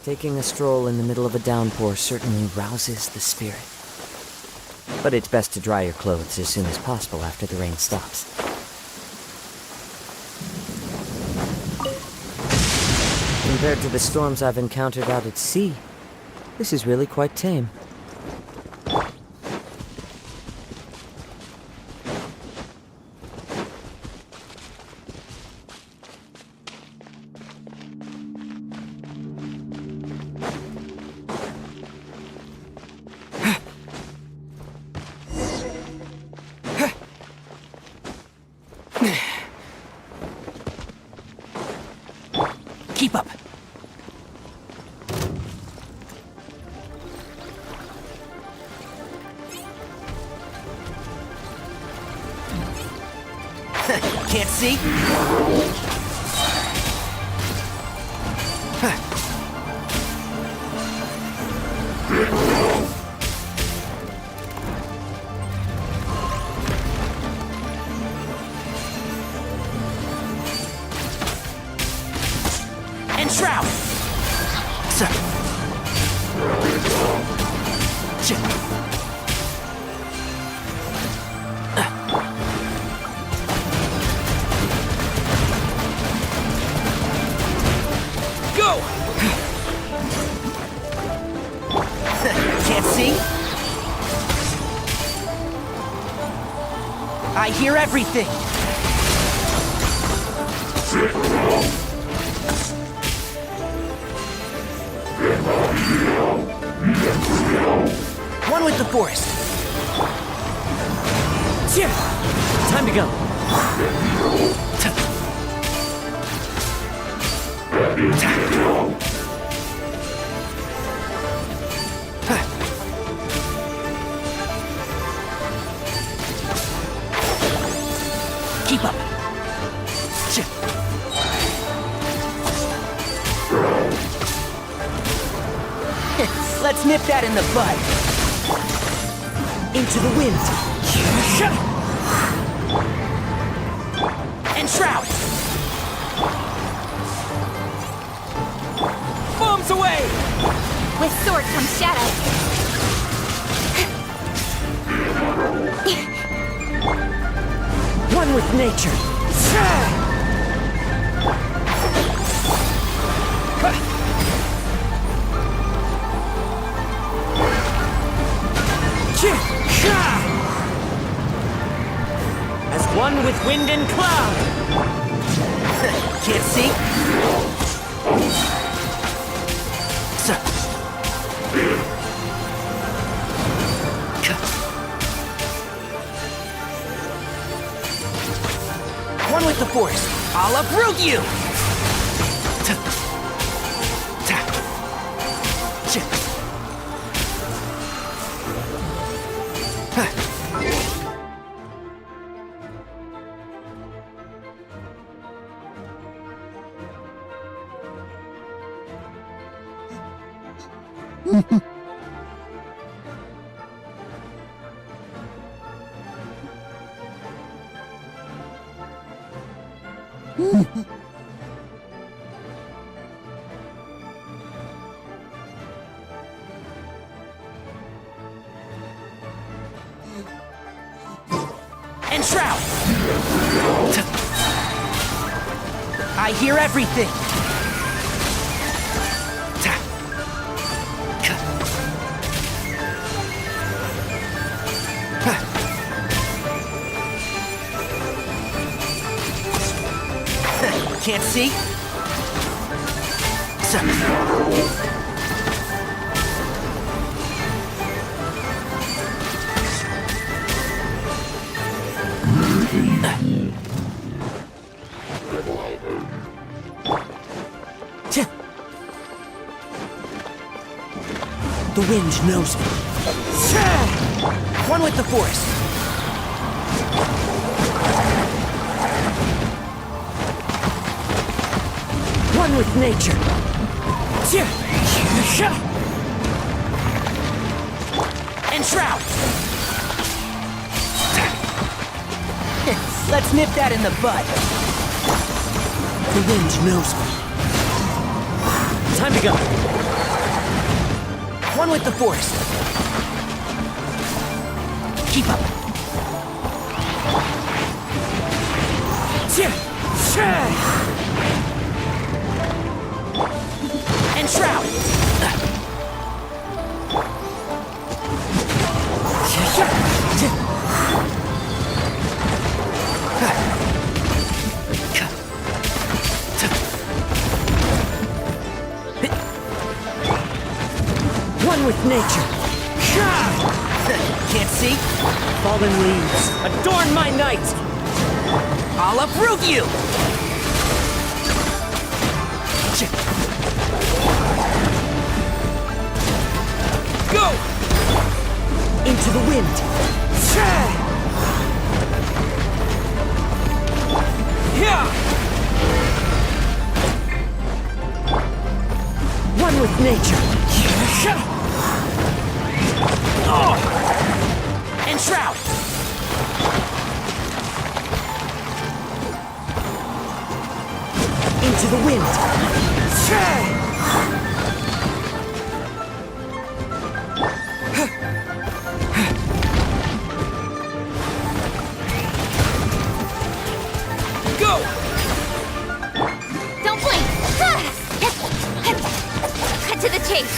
Taking a stroll in the middle of a downpour certainly rouses the spirit. But it's best to dry your clothes as soon as possible after the rain stops. Compared to the storms I've encountered out at sea, this is really quite tame. Keep up. Can't see? And shroud. Sir. Go! Can't see? I hear everything! One with the forest! Yeah. Time to go! nip that in the bud. Into the wind. And shroud. Bombs away! With sword comes shadow. One with nature. As one with wind and cloud. Can't see? Sir. One with the force. I'll uproot you! And shroud! I hear everything! Can't see? The wind knows me. One with the force. One with nature. And shroud. Let's nip that in the bud. The wind knows me. Time to go. One with the force. Keep up. And shroud. One with nature. Can't see? Fallen leaves, adorn my night! I'll uproot you! Go! Into the wind. One with nature. And shroud! Into the wind. Go! Don't blink! Cut to the chase!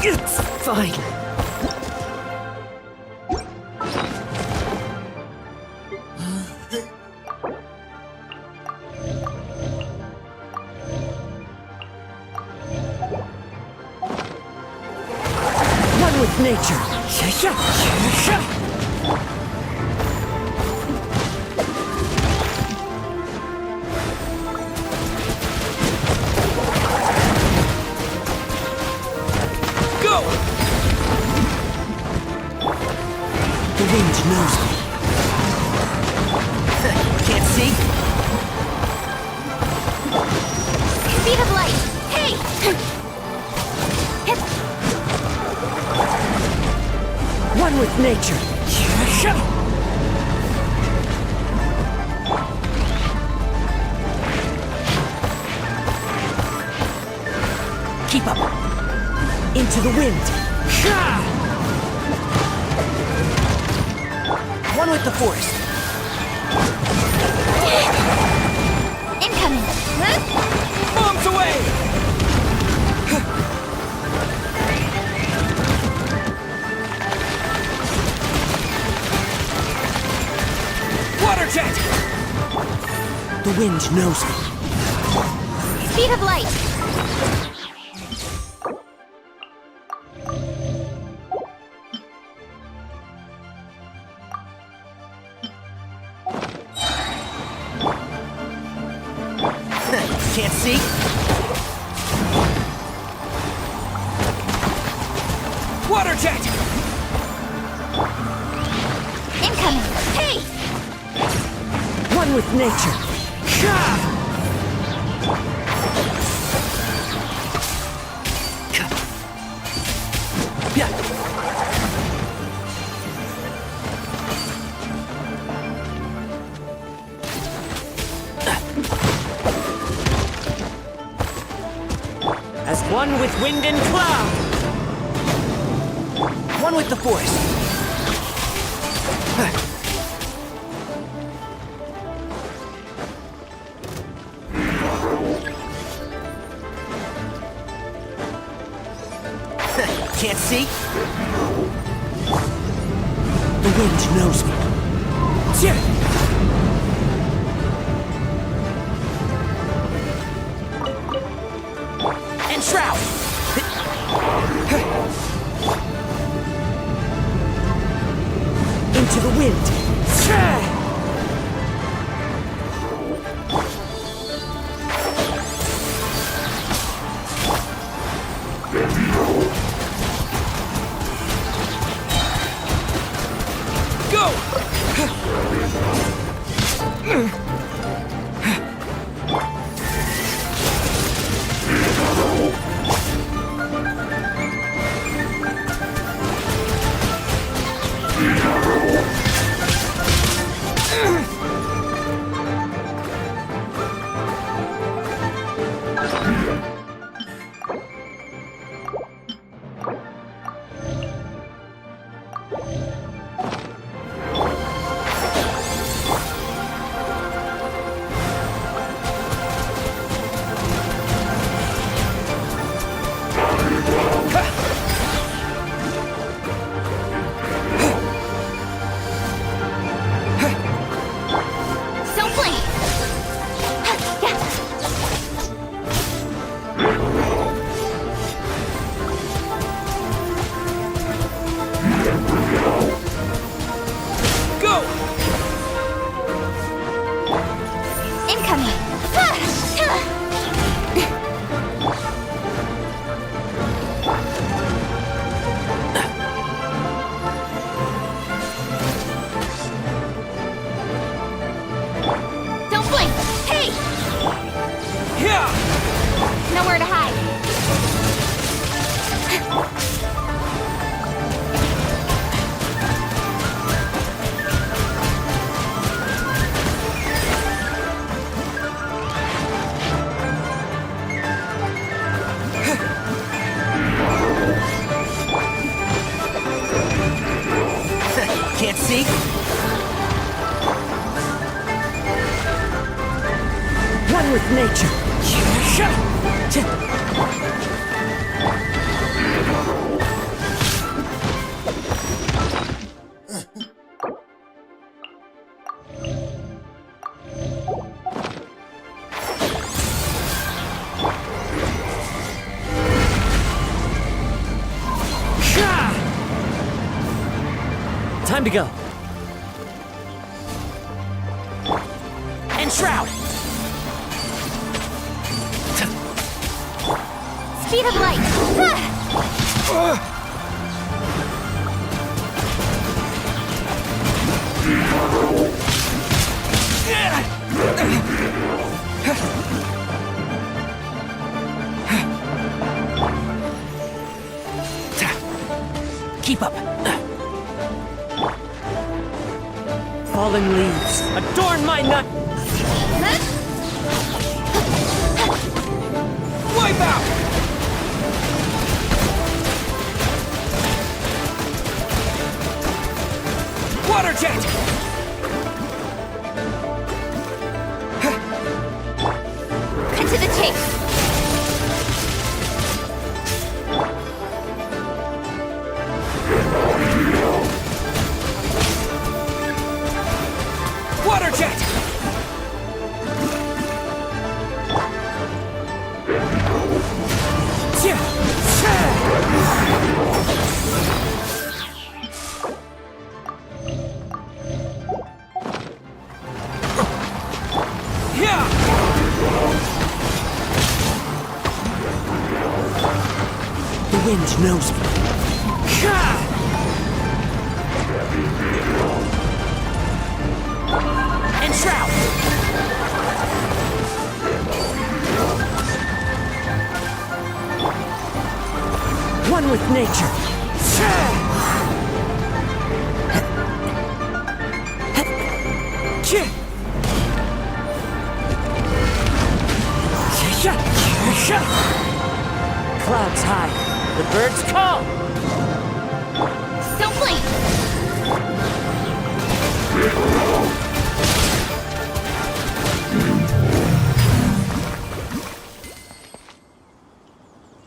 It's fine. One with nature. The wind knows me. Can't see? One with nature. Keep up. Into the wind. One with the forest. Incoming. Bombs away! Water jet! The wind knows me. Speed of light. Can't see? Water jet! Incoming. Hey! One with nature. As one with wind and cloud. One with the forest. Can't see? The wind knows me. And shroud! Into the wind! Nowhere to hide. Can't see? One with nature. Time to go. And shroud. Speed of light. Keep up. fallen leaves adorn my night. Wipe out! Water jet! Cut to the chase. Water jet! The wind knows me. Enshroud! One with nature. Clouds high. The birds call. Don't blink.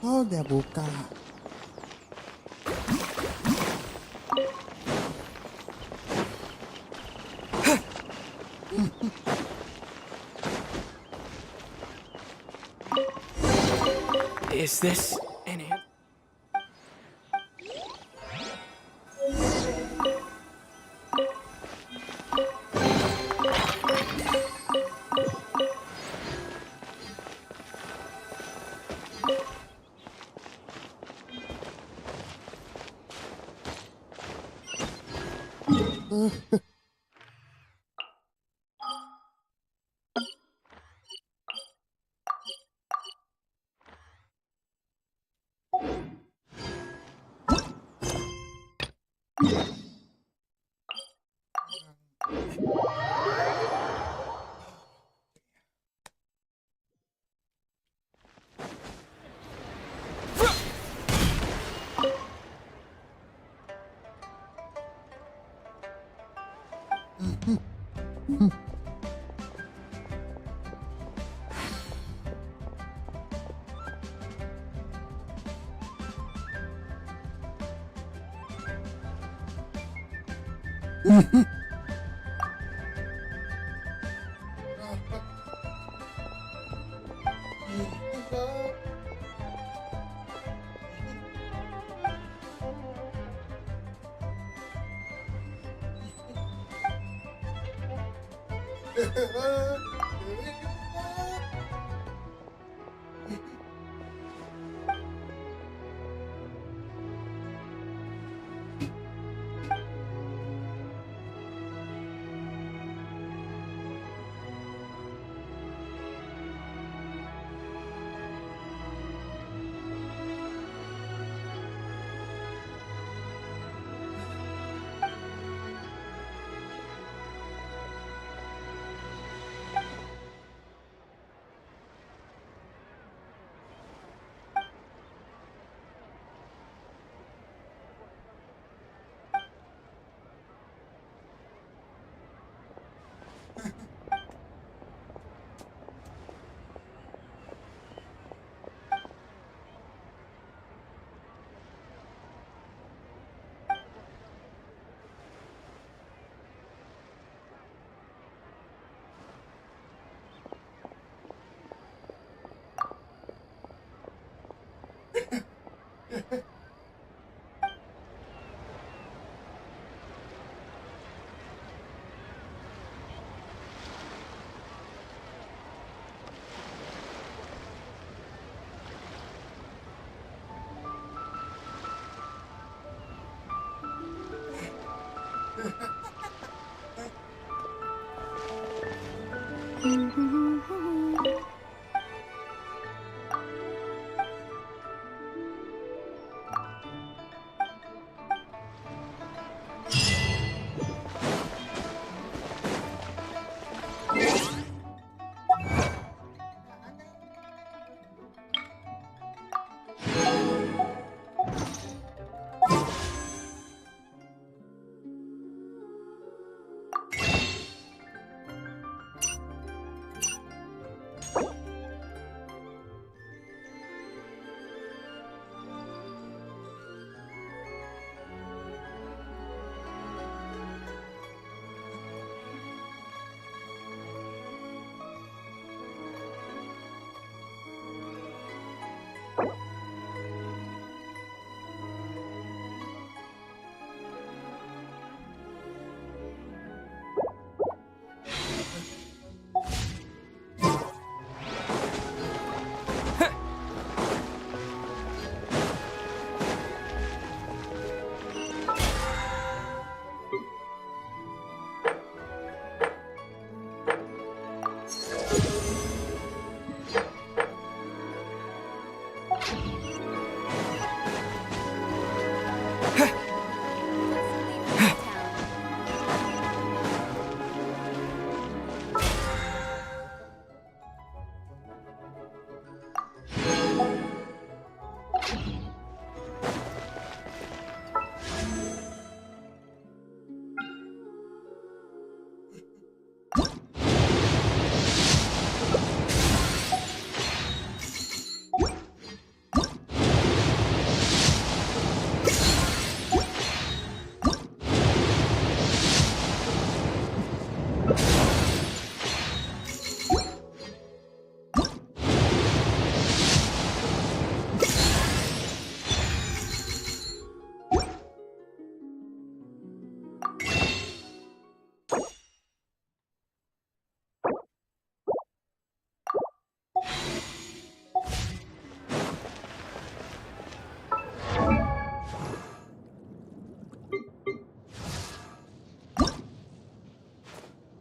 Oh, udah buka. Is this an ant?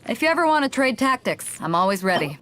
If you ever want to trade tactics, I'm always ready.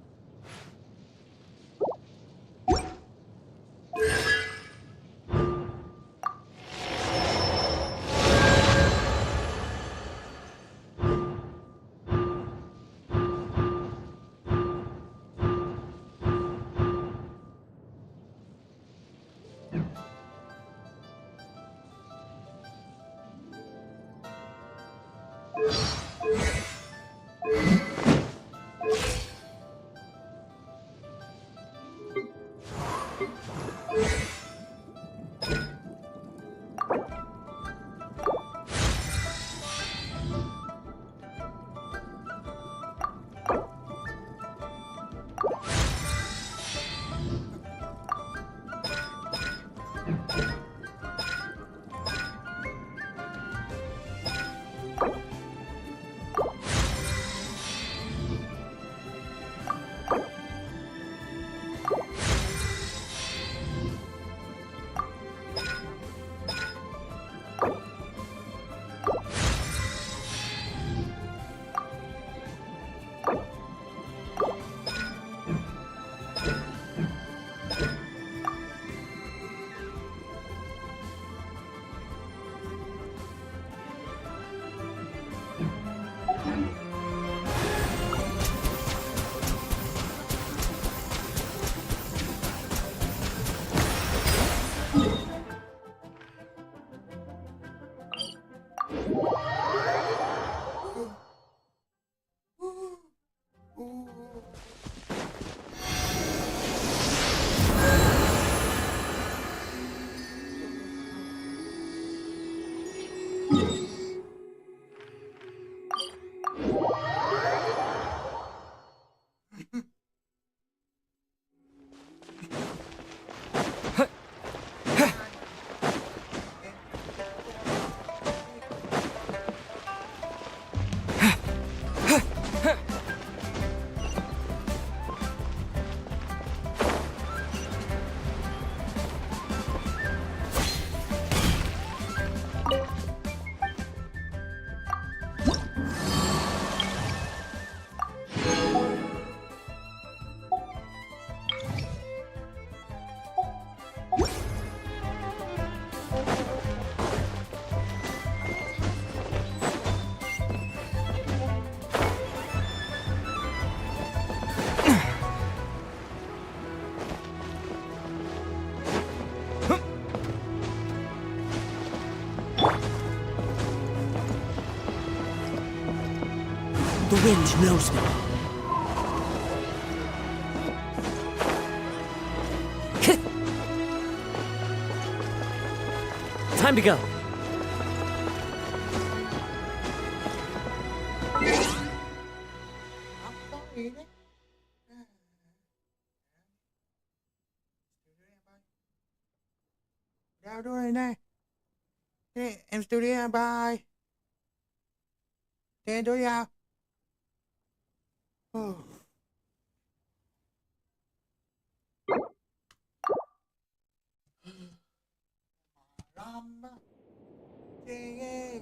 The wind knows me. Time to go. Đeo đuôi này. Thế em studio bye. Thế đuôi nào? Lắm. Thế